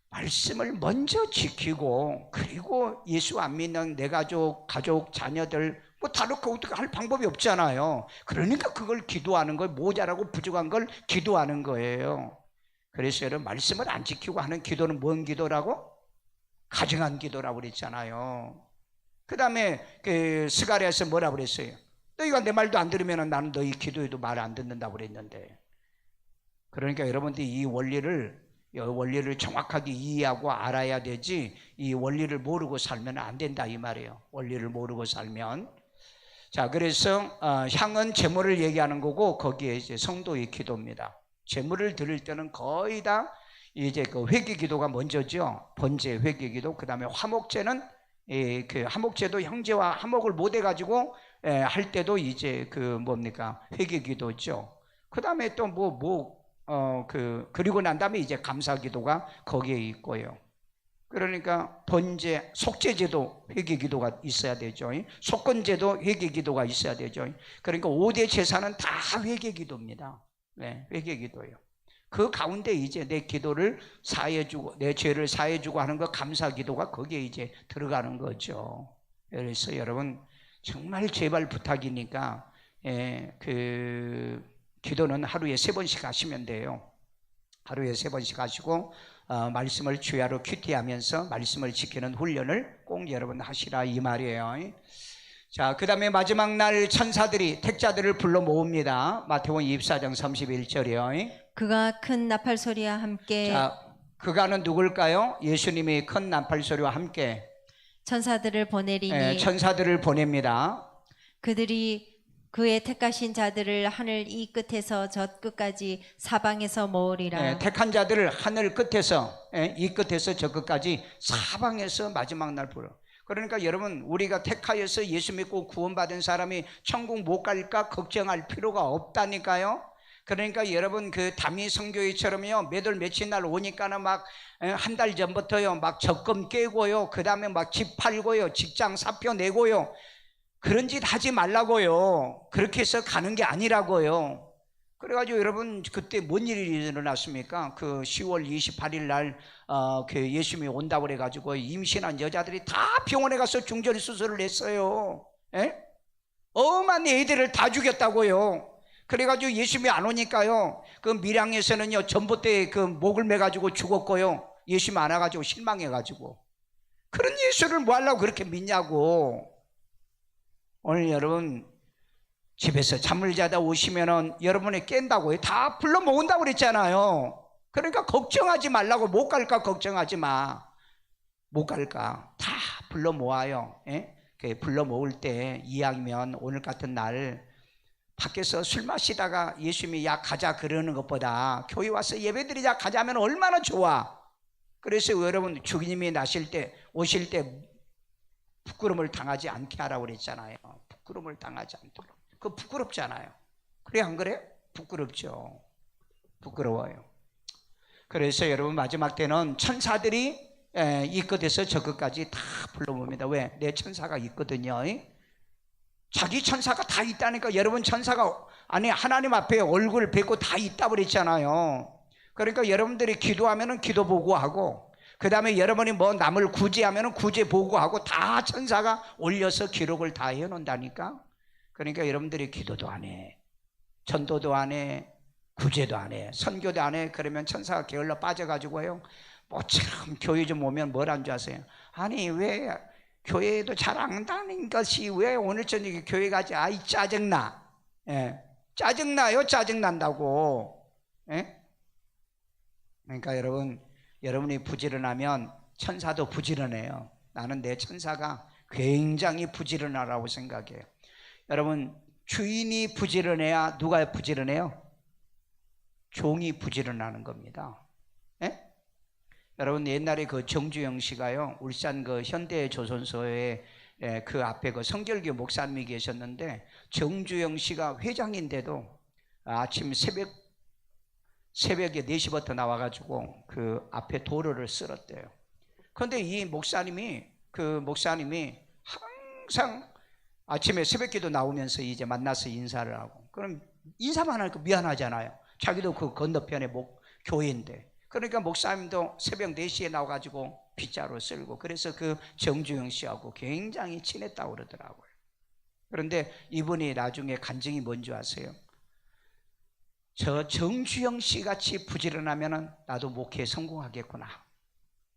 Speaker 1: 말씀을 먼저 지키고, 그리고 예수 안 믿는 내 가족, 자녀들 뭐 다르고 어떻게 할 방법이 없잖아요. 그러니까 그걸 기도하는 거예요. 모자라고 부족한 걸 기도하는 거예요. 그래서 여러분, 말씀을 안 지키고 하는 기도는 뭔 기도라고? 가증한 기도라고 그랬잖아요. 그 다음에 그 스가랴에서 뭐라 그랬어요? 너희가 내 말도 안 들으면 나는 너희 기도에도 말 안 듣는다고 그랬는데. 그러니까 여러분들이 이 원리를 정확하게 이해하고 알아야 되지, 이 원리를 모르고 살면 안 된다 이 말이에요. 원리를 모르고 살면. 자, 그래서 향은 제물을 얘기하는 거고, 거기에 이제 성도의 기도입니다. 제물을 드릴 때는 거의 다 이제 그 회개 기도가 먼저죠. 번제 회개 기도. 그 다음에 화목제는 그 화목제도 형제와 화목을 못 해가지고 할 때도 이제 그 뭡니까? 회개 기도죠. 그 다음에 또 그리고 난 다음에 이제 감사 기도가 거기에 있고요. 그러니까 번제, 속죄제도 회개 기도가 있어야 되죠. 속건제도 회개 기도가 있어야 되죠. 그러니까 5대 제사는 다 회개 기도입니다. 네, 회개 기도예요. 그 가운데 이제 내 기도를 사해주고, 내 죄를 사해주고 하는 거, 감사 기도가 거기에 이제 들어가는 거죠. 그래서 여러분, 정말 제발 부탁이니까 그 기도는 하루에 3번씩 하시면 돼요. 하루에 3번씩 하시고 말씀을 주야로 큐티하면서 말씀을 지키는 훈련을 꼭 여러분 하시라 이 말이에요. 자, 그 다음에 마지막 날 천사들이 택자들을 불러 모읍니다. 마태복음 24장 31절이요.
Speaker 2: 그가 큰 나팔 소리와 함께.
Speaker 1: 자, 그가는 누굴까요? 예수님이 큰 나팔 소리와 함께
Speaker 2: 천사들을 보내리니.
Speaker 1: 천사들을 보냅니다.
Speaker 2: 그들이 그의 택하신 자들을 하늘 이 끝에서 저 끝까지 사방에서 모으리라.
Speaker 1: 택한 자들을 하늘 끝에서 이 끝에서 저 끝까지 사방에서 마지막 날 부르. 그러니까 여러분, 우리가 택하여서 예수 믿고 구원받은 사람이 천국 못 갈까 걱정할 필요가 없다니까요. 그러니까 여러분, 그 다미 선교회처럼요, 몇월 며칠 날 오니까는 막 한 달 전부터요 막 적금 깨고요, 그 다음에 막 집 팔고요, 직장 사표 내고요, 그런 짓 하지 말라고요. 그렇게 해서 가는 게 아니라고요. 그래가지고 여러분 그때 뭔 일이 일어났습니까? 그 10월 28일 날 그 예수님이 온다고 그래가지고 임신한 여자들이 다 병원에 가서 중절 수술을 했어요. 예? 엄한 애들을 다 죽였다고요. 그래가지고 예수님이 안 오니까요, 그 밀양에서는요 전봇대에 그 목을 매가지고 죽었고요, 예수님 안 와가지고 실망해가지고. 그런 예수를 뭐 하려고 그렇게 믿냐고. 오늘 여러분 집에서 잠을 자다 오시면은 여러분이 깬다고요. 다 불러 모은다고 그랬잖아요. 그러니까 걱정하지 말라고. 못 갈까 걱정하지 마. 못 갈까 다 불러 모아요. 예? 불러 모을 때 이왕이면 오늘 같은 날 밖에서 술 마시다가 예수님이 야 가자 그러는 것보다 교회 와서 예배드리자 가자면 얼마나 좋아. 그래서 여러분 주님이 오실 때 부끄러움을 당하지 않게 하라고 그랬잖아요. 부끄러움을 당하지 않도록. 그거 부끄럽잖아요. 그래 안 그래? 부끄럽죠. 부끄러워요. 그래서 여러분 마지막 때는 천사들이 이 끝에서 저 끝까지 다 불러봅니다. 왜? 내 천사가 있거든요. 자기 천사가 다 있다니까. 여러분 천사가 아니 하나님 앞에 얼굴 뵙고 다 있다고 그랬잖아요. 그러니까 여러분들이 기도하면은 기도 보고하고, 그 다음에 여러분이 뭐 남을 구제하면은 구제 보고하고, 다 천사가 올려서 기록을 다 해놓는다니까. 그러니까 여러분들이 기도도 안 해, 전도도 안 해, 구제도 안 해, 선교도 안 해. 그러면 천사가 게을러 빠져가지고요, 뭐처럼 교회 좀 오면 뭘 한 줄 아세요? 아니 왜 교회도 잘 안 다닌 것이 왜 오늘 저녁에 교회 가지? 아이 짜증나. 예, 짜증나요. 짜증난다고. 예? 그러니까 여러분이 부지런하면 천사도 부지런해요. 나는 내 천사가 굉장히 부지런하라고 생각해요. 여러분 주인이 부지런해야 누가 부지런해요? 종이 부지런하는 겁니다. 예? 여러분 옛날에 그 정주영 씨가요, 울산 그 현대조선소에 그 앞에 그 성결교 목사님이 계셨는데, 정주영 씨가 회장인데도 아침 새벽에 4시부터 나와가지고 그 앞에 도로를 쓸었대요. 그런데 이 목사님이 항상 아침에 새벽기도 나오면서 이제 만나서 인사를 하고, 그럼 인사만 하니까 미안하잖아요. 자기도 그 건너편에 교회인데. 그러니까 목사님도 새벽 4시에 나와가지고 빗자루 쓸고, 그래서 그 정주영 씨하고 굉장히 친했다고 그러더라고요. 그런데 이분이 나중에 간증이 뭔지 아세요? 저 정주영 씨 같이 부지런하면 나도 목회에 성공하겠구나.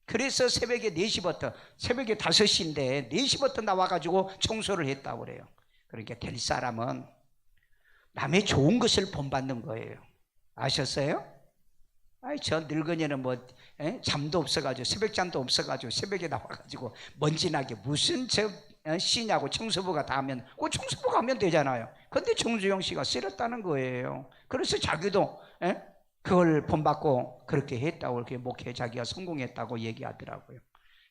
Speaker 1: 그래서 새벽에 4시부터, 새벽에 5시인데 4시부터 나와가지고 청소를 했다고 그래요. 그러니까 될 사람은 남의 좋은 것을 본받는 거예요. 아셨어요? 아이 저 늙은이는 잠도 없어가지고, 새벽잠도 없어가지고 새벽에 나와가지고 먼지나게 무슨 씨냐고 청소부가 다 하면, 그 청소부가 하면 되잖아요. 근데 정주영 씨가 싫었다는 거예요. 그래서 자기도 그걸 본받고 그렇게 했다고, 그렇게 목회 자기가 성공했다고 얘기하더라고요.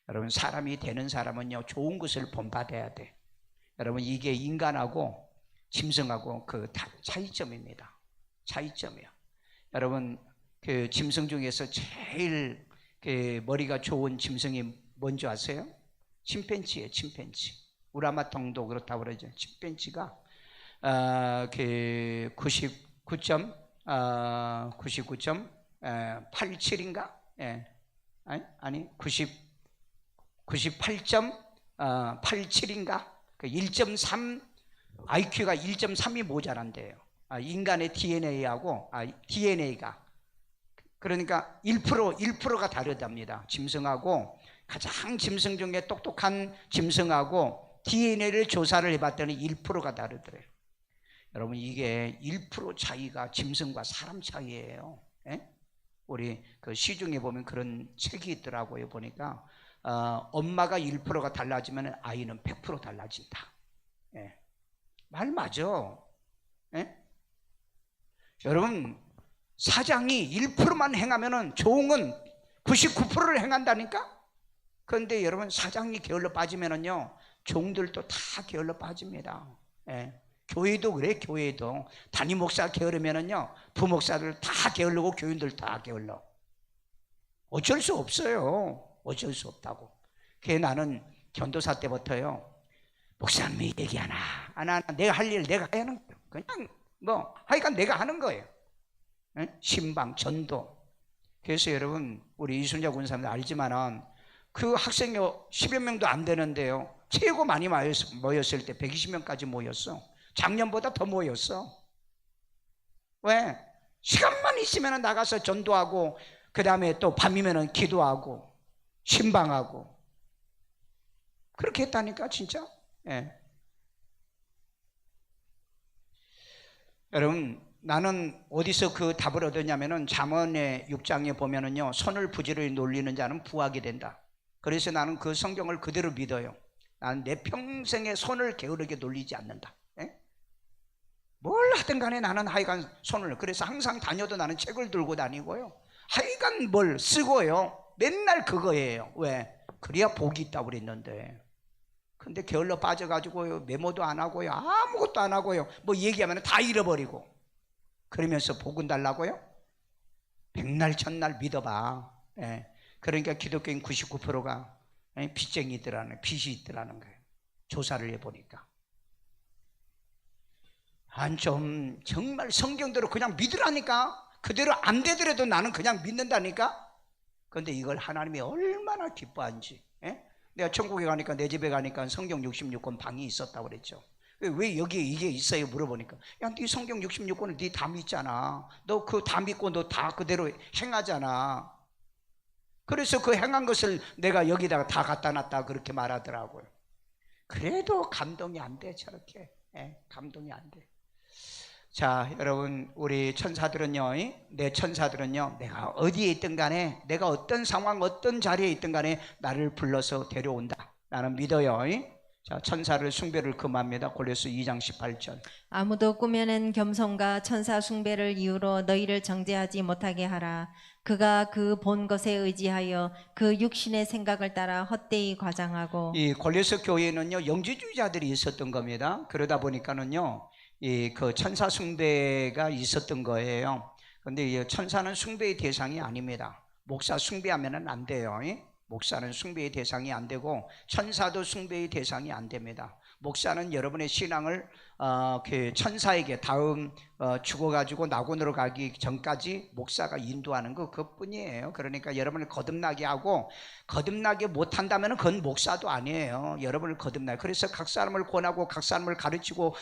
Speaker 1: 여러분 사람이 되는 사람은요 좋은 것을 본받아야 돼. 여러분 이게 인간하고 짐승하고 그 차이점입니다. 차이점이요. 여러분 그 짐승 중에서 제일 그 머리가 좋은 짐승이 뭔지 아세요? 침팬지예요. 침팬지. 우라마통도 그렇다고 그러죠. 침팬지가 그 99.87인가? 아니 98.87인가? 그 1.3 IQ가 1.3이 모자란대요. 인간의 DNA하고 DNA가, 그러니까 1%가 다르답니다. 짐승하고, 가장 짐승 중에 똑똑한 짐승하고 DNA를 조사를 해봤더니 1%가 다르더래요. 여러분 이게 1% 차이가 짐승과 사람 차이예요. 우리 그 시중에 보면 그런 책이 있더라고요. 보니까 엄마가 1%가 달라지면 아이는 100% 달라진다. 말 맞아. 여러분 사장이 1%만 행하면은 종은 99%를 행한다니까. 그런데 여러분 사장이 게을러 빠지면은요 종들도 다 게을러 빠집니다. 교회도 그래. 교회도 담임 목사 게으르면은요 부목사들 다 게을르고 교인들 다 게을러. 어쩔 수 없어요. 어쩔 수 없다고. 그게 나는 전도사 때부터요 목사님이 얘기하나 안 하나 내가 할 일 내가 해야 하는 거예요. 그냥 뭐 하여간 내가 하는 거예요. 신방, 전도. 그래서 여러분 우리 이순자 군사님들 알지만은 그 학생이 10여 명도 안 되는데요, 최고 많이 모였을 때 120명까지 모였어. 작년보다 더 모였어. 왜? 시간만 있으면 나가서 전도하고 그 다음에 또 밤이면 기도하고 신방하고 그렇게 했다니까 진짜. 예. 여러분 나는 어디서 그 답을 얻었냐면은 잠언의 6장에 보면은요, 손을 부지런히 놀리는 자는 부하게 된다. 그래서 나는 그 성경을 그대로 믿어요. 나는 내 평생에 손을 게으르게 놀리지 않는다. 예? 뭘 하든 간에 나는 하여간 손을, 그래서 항상 다녀도 나는 책을 들고 다니고요, 하여간 뭘 쓰고요, 맨날 그거예요. 왜? 그래야 복이 있다고 그랬는데. 근데 게을러 빠져가지고요, 메모도 안 하고요, 아무것도 안 하고요, 뭐 얘기하면 다 잃어버리고 그러면서 복은 달라고요? 백날 천날 믿어봐. 예. 그러니까 기독교인 99%가 빚쟁이들하는, 빚이 있더라는 거예요. 조사를 해보니까. 좀 정말 성경대로 그냥 믿으라니까. 그대로 안 되더라도 나는 그냥 믿는다니까. 그런데 이걸 하나님이 얼마나 기뻐한지. 예? 내가 천국에 가니까, 내 집에 가니까 성경 66권 방이 있었다고 그랬죠. 왜 여기에 이게 있어요? 물어보니까, 야, 네 성경 66권을 네 다 믿잖아. 너 그 다 믿고 너 다 그대로 행하잖아. 그래서 그 행한 것을 내가 여기다가 다 갖다 놨다 그렇게 말하더라고요. 그래도 감동이 안 돼, 저렇게. 예, 감동이 안 돼. 자, 여러분, 우리 천사들은요, 내 천사들은요, 내가 어디에 있든 간에, 내가 어떤 상황, 어떤 자리에 있든 간에 나를 불러서 데려온다. 나는 믿어요. 자, 천사를 숭배를 금합니다. 골로새 2장 18절.
Speaker 2: 아무도 꾸며낸 겸손과 천사 숭배를 이유로 너희를 정죄하지 못하게 하라. 그가 그 본 것에 의지하여 그 육신의 생각을 따라 헛되이 과장하고.
Speaker 1: 이 골로새 교회는요, 영지주의자들이 있었던 겁니다. 그러다 보니까는요, 이 그 천사 숭배가 있었던 거예요. 그런데 이 천사는 숭배의 대상이 아닙니다. 목사 숭배하면은 안 돼요. 목사는 숭배의 대상이 안 되고 천사도 숭배의 대상이 안 됩니다. 목사는 여러분의 신앙을 그 천사에게 다음 죽어가지고 낙원으로 가기 전까지 목사가 인도하는 거 그것뿐이에요. 그러니까 여러분을 거듭나게 하고, 거듭나게 못한다면 그건 목사도 아니에요. 여러분을 거듭나게. 그래서 각 사람을 권하고 각 사람을 가르치고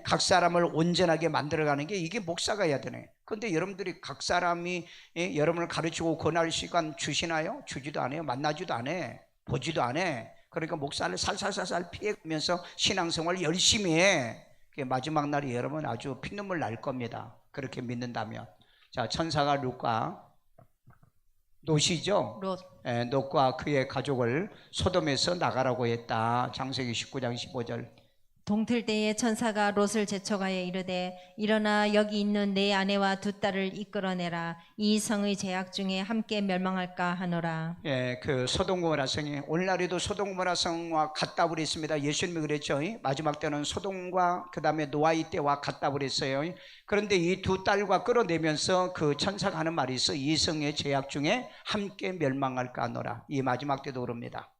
Speaker 1: 각 사람을 온전하게 만들어가는 게 이게 목사가 해야 되네. 그런데 여러분들이 각 사람이 여러분을 가르치고 권할 시간 주시나요? 주지도 않아요. 만나지도 않아요. 보지도 않아요. 그러니까 목사를 살살살살 피해가면서 신앙생활 열심히 해. 마지막 날이 여러분 아주 피눈물 날 겁니다. 그렇게 믿는다면. 자, 천사가 롯이죠. 롯과 그의 가족을 소돔에서 나가라고 했다. 창세기 19장 15절.
Speaker 2: 동틀 때에 천사가 롯을 재촉하여 이르되 일어나 여기 있는 내 아내와 두 딸을 이끌어내라. 이 성의 제약 중에 함께 멸망할까 하노라.
Speaker 1: 예, 그 소돔고모라 성이 오늘날에도 소돔고모라 성과 같다고 그랬습니다. 예수님이 그랬죠. 마지막 때는 소돔과 그 다음에 노아의 때와 같다고 그랬어요. 그런데 이 두 딸과 끌어내면서 그 천사가 하는 말이 있어. 이 성의 제약 중에 함께 멸망할까 하노라. 이 마지막 때도 그럽니다.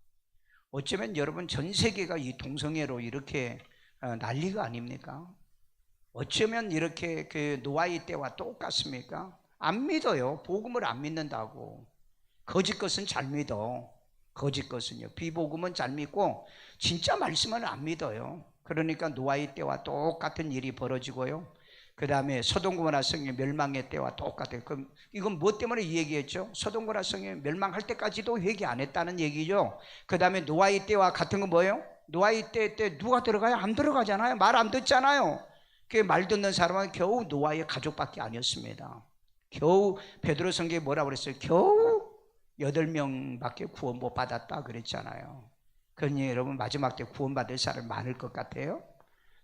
Speaker 1: 어쩌면 여러분 전 세계가 이 동성애로 이렇게 난리가 아닙니까? 어쩌면 이렇게 그 노아의 때와 똑같습니까? 안 믿어요. 복음을 안 믿는다고. 거짓 것은 잘 믿어. 거짓 것은요. 비복음은 잘 믿고 진짜 말씀은 안 믿어요. 그러니까 노아의 때와 똑같은 일이 벌어지고요. 그 다음에 소돔고모라 성의 멸망의 때와 똑같아요. 그럼 이건 뭐 때문에 이 얘기했죠? 소돔고모라 성이 멸망할 때까지도 회개 안 했다는 얘기죠. 그 다음에 노아의 때와 같은 건 뭐예요? 노아의 때 누가 들어가요? 안 들어가잖아요. 말 안 듣잖아요. 그 말 듣는 사람은 겨우 노아의 가족밖에 아니었습니다. 겨우 베드로 성경에 뭐라고 그랬어요? 겨우 8명밖에 구원 못 받았다 그랬잖아요. 그러니 여러분 마지막 때 구원받을 사람 많을 것 같아요?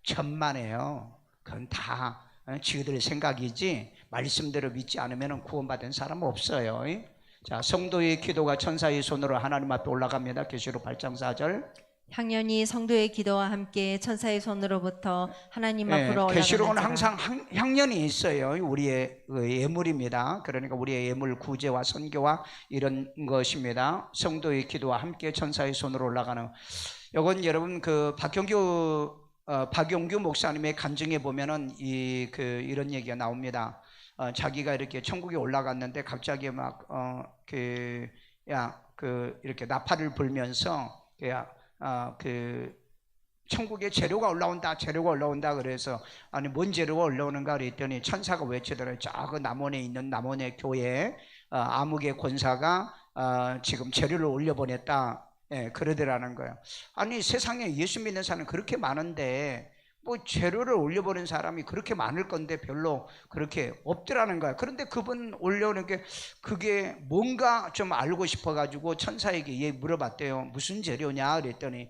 Speaker 1: 천만에요. 그건 다 지그들 생각이지 말씀대로 믿지 않으면 구원받은 사람 없어요. 자, 성도의 기도가 천사의 손으로 하나님 앞에 올라갑니다. 계시록 8장 4절.
Speaker 2: 향연이 성도의 기도와 함께 천사의 손으로부터 하나님 앞으로 올라가는
Speaker 1: 계시록은 항상 향연이 있어요. 우리의 예물입니다. 그러니까 우리의 예물 구제와 선교와 이런 것입니다. 성도의 기도와 함께 천사의 손으로 올라가는. 요건 여러분 그 박용규 목사님의 간증에 보면은 이런 얘기가 나옵니다. 자기가 이렇게 천국에 올라갔는데 갑자기 이렇게 나팔을 불면서 천국에 재료가 올라온다 그래서 아니 뭔 재료가 올라오는가 그랬더니 천사가 외치더래요. 저 그 남원에 있는 남원의 교회에 암흑의 권사가 지금 재료를 올려보냈다. 예, 그러더라는 거예요. 아니 세상에 예수 믿는 사람은 그렇게 많은데 뭐 재료를 올려보낸 사람이 그렇게 많을 건데 별로 그렇게 없더라는 거야. 그런데 그분 올려오는 게 그게 뭔가 좀 알고 싶어가지고 천사에게 물어봤대요. 무슨 재료냐 그랬더니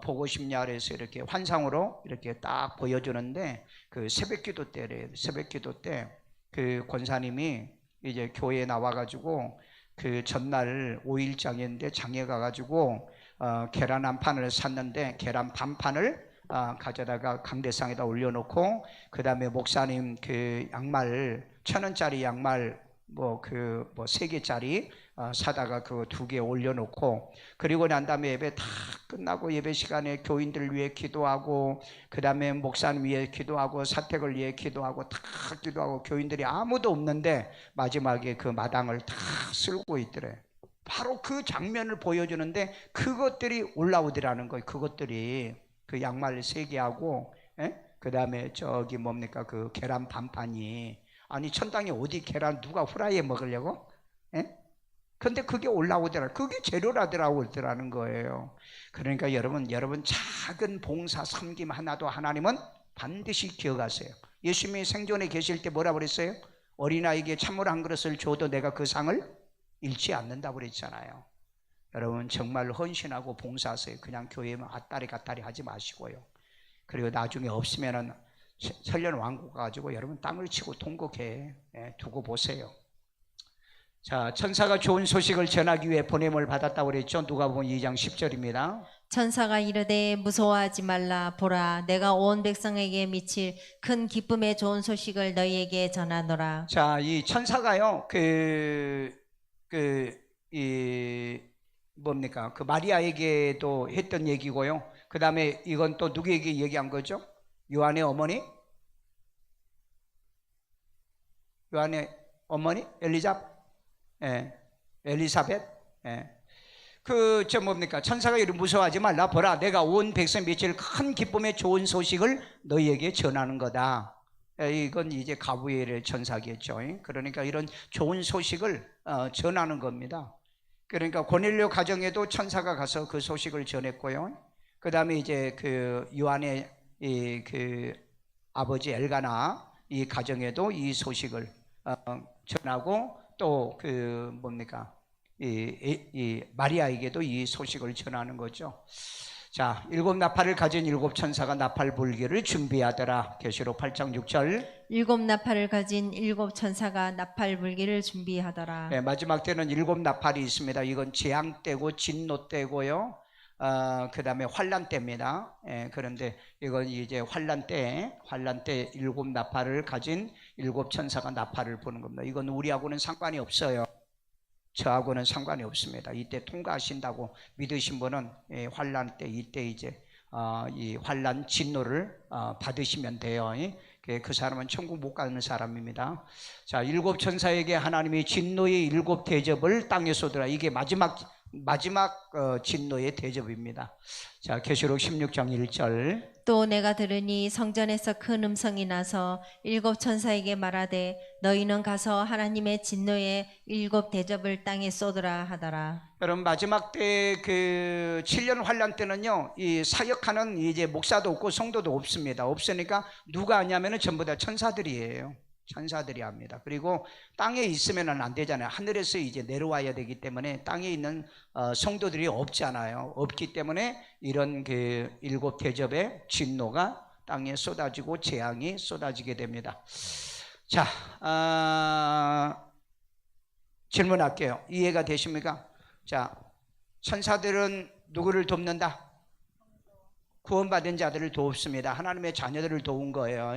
Speaker 1: 보고 싶냐 그래서 이렇게 환상으로 이렇게 딱 보여주는데 그 새벽기도 때래. 새벽기도 때 그 권사님이 이제 교회에 나와가지고 그 전날 5일장인데 장에 가가지고 계란 한 판을 샀는데 계란 반 판을 가져다가 강대상에다 올려놓고 그 다음에 목사님 그 양말 1,000원짜리 양말 3개짜리 사다가 그 2개 올려놓고 그리고 난 다음에 예배 다 끝나고 예배 시간에 교인들 위해 기도하고 그 다음에 목사님 위해 기도하고 사택을 위해 기도하고 다 기도하고 교인들이 아무도 없는데 마지막에 그 마당을 다 쓸고 있더래. 바로 그 장면을 보여주는데 그것들이 올라오더라는 거예요. 그것들이 그 양말 3개하고 그 다음에 그 계란 반판이 아니 천당에 어디 계란 누가 후라이에 먹으려고? 근데 그게 올라오더라. 그게 재료라더라고 그러더라는 거예요. 그러니까 여러분 작은 봉사 섬김 하나도 하나님은 반드시 기억하세요. 예수님이 생존에 계실 때 뭐라 그랬어요? 어린아이에게 찬물 한 그릇을 줘도 내가 그 상을 잃지 않는다고 그랬잖아요. 여러분 정말 헌신하고 봉사하세요. 그냥 교회만 왔다리 갔다리 하지 마시고요. 그리고 나중에 없으면은 천년 왕국 가지고 여러분 땅을 치고 통곡해 두고 보세요. 자, 천사가 좋은 소식을 전하기 위해 보냄을 받았다고 그랬죠. 누가복음 2장 10절입니다.
Speaker 2: 천사가 이르되 무서워하지 말라. 보라, 내가 온 백성에게 미칠 큰 기쁨의 좋은 소식을 너희에게 전하노라.
Speaker 1: 자, 이 천사가요 그 마리아에게도 했던 얘기고요. 그 다음에 이건 또 누구에게 얘기한 거죠? 요한의 어머니 엘리사벳. 천사가 이를 무서워하지 말라. 보라, 내가 온 백성 미칠 큰 기쁨의 좋은 소식을 너희에게 전하는 거다. 이건 이제 가브리엘 천사겠죠. 그러니까 이런 좋은 소식을 전하는 겁니다. 그러니까 고넬료 가정에도 천사가 가서 그 소식을 전했고요. 그 다음에 이제 그 요한의 그 아버지 엘가나 이 가정에도 이 소식을 전하고 또 이 마리아에게도 이 소식을 전하는 거죠. 자, 7 나팔을 가진 7 천사가 나팔 불기를 준비하더라. 계시록 8장 6절.
Speaker 2: 7 나팔을 가진 7 천사가 나팔 불기를 준비하더라.
Speaker 1: 네, 마지막 때는 7 나팔이 있습니다. 이건 재앙 때고 진노 때고요. 그 다음에 환란 때입니다. 그런데 이건 이제 환란 때 7 나팔을 가진 7 천사가 나팔을 부는 겁니다. 이건 우리하고는 상관이 없어요. 저하고는 상관이 없습니다. 이때 통과하신다고 믿으신 분은 환란 때 이때 이제 이 환란 진노를 받으시면 돼요. 그 사람은 천국 못 가는 사람입니다. 자, 7 천사에게 하나님이 진노의 7 대접을 땅에 쏟으라. 이게 마지막 진노의 대접입니다. 자, 계시록 16장 1절.
Speaker 2: 또 내가 들으니 성전에서 큰 음성이 나서 7 천사에게 말하되 너희는 가서 하나님의 진노의 7 대접을 땅에 쏟으라 하더라.
Speaker 1: 여러분 마지막 때 그 7년 환란 때는요, 이 사역하는 이제 목사도 없고 성도도 없습니다. 없으니까 누가 하냐면은 전부 다 천사들이에요. 천사들이 합니다. 그리고 땅에 있으면은 안 되잖아요. 하늘에서 이제 내려와야 되기 때문에 땅에 있는 성도들이 없잖아요. 없기 때문에 이런 그 7 대접의 진노가 땅에 쏟아지고 재앙이 쏟아지게 됩니다. 자, 질문할게요. 이해가 되십니까? 자, 천사들은 누구를 돕는다? 구원받은 자들을 돕습니다. 하나님의 자녀들을 도운 거예요.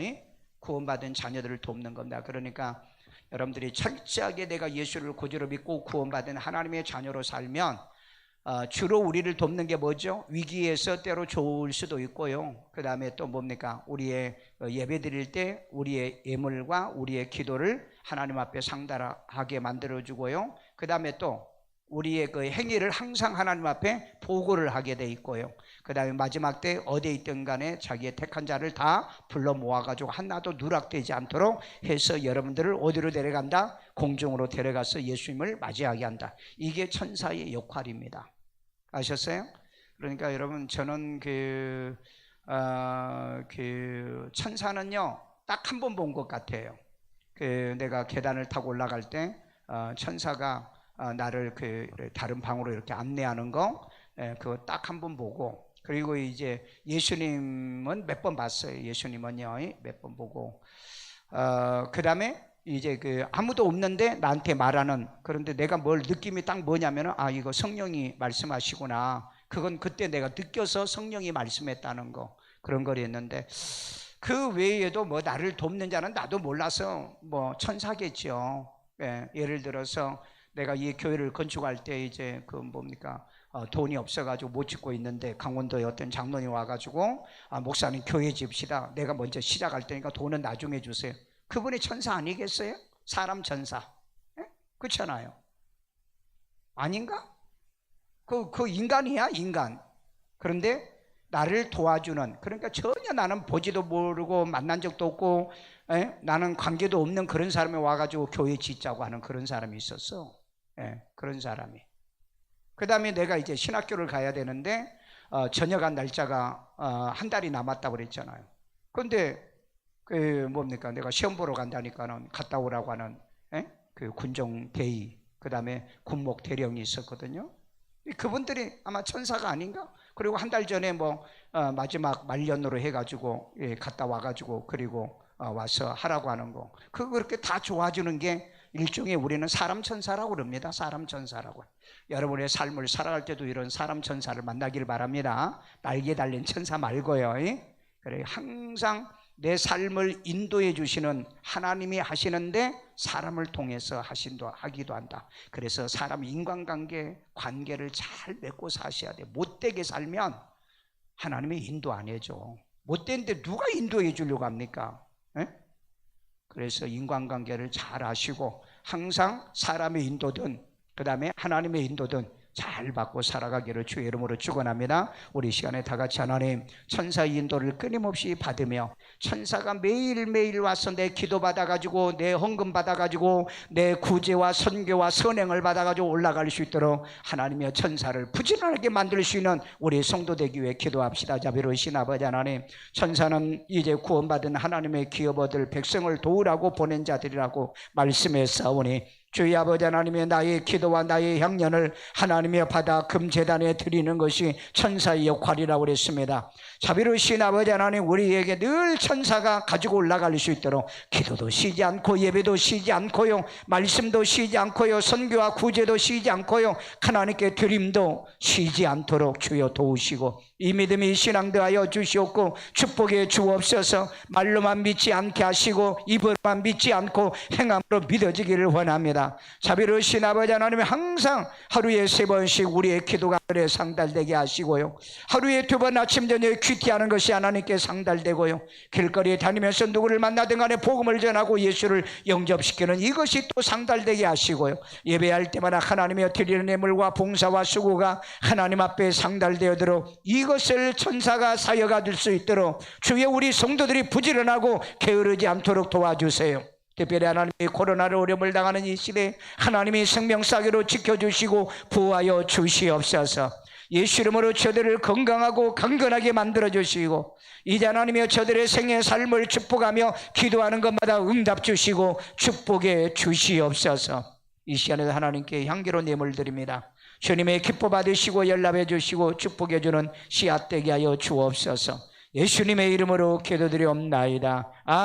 Speaker 1: 구원받은 자녀들을 돕는 겁니다. 그러니까 여러분들이 철저하게 내가 예수를 구주로 믿고 구원받은 하나님의 자녀로 살면 주로 우리를 돕는 게 뭐죠? 위기에서 때로 좋을 수도 있고요. 그 다음에 또 뭡니까? 우리의 예배 드릴 때 우리의 예물과 우리의 기도를 하나님 앞에 상달하게 만들어주고요. 그 다음에 또 우리의 그 행위를 항상 하나님 앞에 보고를 하게 돼 있고요. 그 다음에 마지막 때 어디에 있든 간에 자기의 택한 자를 다 불러 모아가지고 하나도 누락되지 않도록 해서 여러분들을 어디로 데려간다? 공중으로 데려가서 예수님을 맞이하게 한다. 이게 천사의 역할입니다. 아셨어요? 그러니까 여러분, 저는 그 천사는요 딱 한 번 본 것 같아요. 내가 계단을 타고 올라갈 때 천사가 나를 다른 방으로 이렇게 안내하는 거, 그거 딱 한 번 보고, 그리고 이제 예수님은 몇 번 봤어요. 예수님은요 몇 번 보고, 그 다음에 이제 아무도 없는데 나한테 말하는, 그런데 내가 느낌이 딱 뭐냐면은 이거 성령이 말씀하시구나. 그건 그때 내가 느껴서 성령이 말씀했다는 거, 그런 거였는데, 그 외에도 나를 돕는 자는 나도 몰라서 천사겠죠. 예를 들어서 내가 이 교회를 건축할 때 이제 돈이 없어가지고 못 짓고 있는데 강원도에 어떤 장로님 와가지고 목사님 교회 집시다. 내가 먼저 시작할 테니까 돈은 나중에 주세요. 그분이 천사 아니겠어요? 사람 천사. 그렇잖아요. 아닌가? 그 인간이야, 인간. 그런데 나를 도와주는, 그러니까 전혀 나는 보지도 모르고 만난 적도 없고 나는 관계도 없는 그런 사람이 와가지고 교회 짓자고 하는 그런 사람이 있었어. 그런 사람이. 그 다음에 내가 이제 신학교를 가야 되는데 전역한 날짜가 한 달이 남았다고 그랬잖아요. 그런데 내가 시험 보러 간다니까는 갔다 오라고 하는 군종 대위, 그 다음에 군목 대령이 있었거든요. 그분들이 아마 천사가 아닌가? 그리고 한 달 전에 마지막 말년으로 해가지고 갔다 와가지고 그리고 와서 하라고 하는 거, 그렇게 다 좋아주는 게 일종의 우리는 사람 천사라고 그럽니다. 사람 천사라고. 여러분의 삶을 살아갈 때도 이런 사람 천사를 만나길 바랍니다. 날개 달린 천사 말고요. 그래, 항상 내 삶을 인도해 주시는 하나님이 하시는데 사람을 통해서 하기도 한다. 그래서 사람 인간관계, 관계를 잘 맺고 사셔야 돼. 못되게 살면 하나님이 인도 안 해줘. 못되는데 누가 인도해 주려고 합니까? 그래서 인간관계를 잘 하시고 항상 사람의 인도든 그 다음에 하나님의 인도든 잘 받고 살아가기를 주의 이름으로 축원합니다. 우리 시간에 다 같이 하나님 천사의 인도를 끊임없이 받으며 천사가 매일매일 와서 내 기도 받아가지고 내 헌금 받아가지고 내 구제와 선교와 선행을 받아가지고 올라갈 수 있도록 하나님의 천사를 부지런하게 만들 수 있는 우리 성도 되기 위해 기도합시다. 자비로우신 아버지 하나님, 천사는 이제 구원받은 하나님의 기업어들 백성을 도우라고 보낸 자들이라고 말씀했사오니 주의 아버지 하나님의 나의 기도와 나의 향연을 하나님의 바다 금제단에 드리는 것이 천사의 역할이라고 그랬습니다. 자비로우신 아버지 하나님, 우리에게 늘 천사가 가지고 올라갈 수 있도록 기도도 쉬지 않고 예배도 쉬지 않고요, 말씀도 쉬지 않고요, 선교와 구제도 쉬지 않고요, 하나님께 드림도 쉬지 않도록 주여 도우시고 이 믿음이 신앙되하여 주시옵고 축복에 주옵소서. 말로만 믿지 않게 하시고 입으로만 믿지 않고 행함으로 믿어지기를 원합니다. 자비로우신 아버지 하나님, 항상 하루에 3번씩 우리의 기도가 하늘에 상달되게 하시고요, 하루에 2번 아침 저녁에 큐티하는 것이 하나님께 상달되고요, 길거리에 다니면서 누구를 만나든 간에 복음을 전하고 예수를 영접시키는 이것이 또 상달되게 하시고요, 예배할 때마다 하나님의 드리는 예물과 봉사와 수고가 하나님 앞에 상달되어도록 이것을 천사가 사여가 될 수 있도록 주의 우리 성도들이 부지런하고 게으르지 않도록 도와주세요. 특별히 하나님이 코로나로 어려움을 당하는 이 시대에 하나님이 생명사기로 지켜주시고 보호하여 주시옵소서. 예수 이름으로 저들을 건강하고 강건하게 만들어주시고 이제 하나님이여 저들의 생애 삶을 축복하며 기도하는 것마다 응답 주시고 축복해 주시옵소서. 이 시간에도 하나님께 향기로운 예물 드립니다. 주님의 기뻐 받으시고 연락해 주시고 축복해 주는 씨앗 되게 하여 주옵소서. 예수님의 이름으로 기도드리옵나이다. 아멘.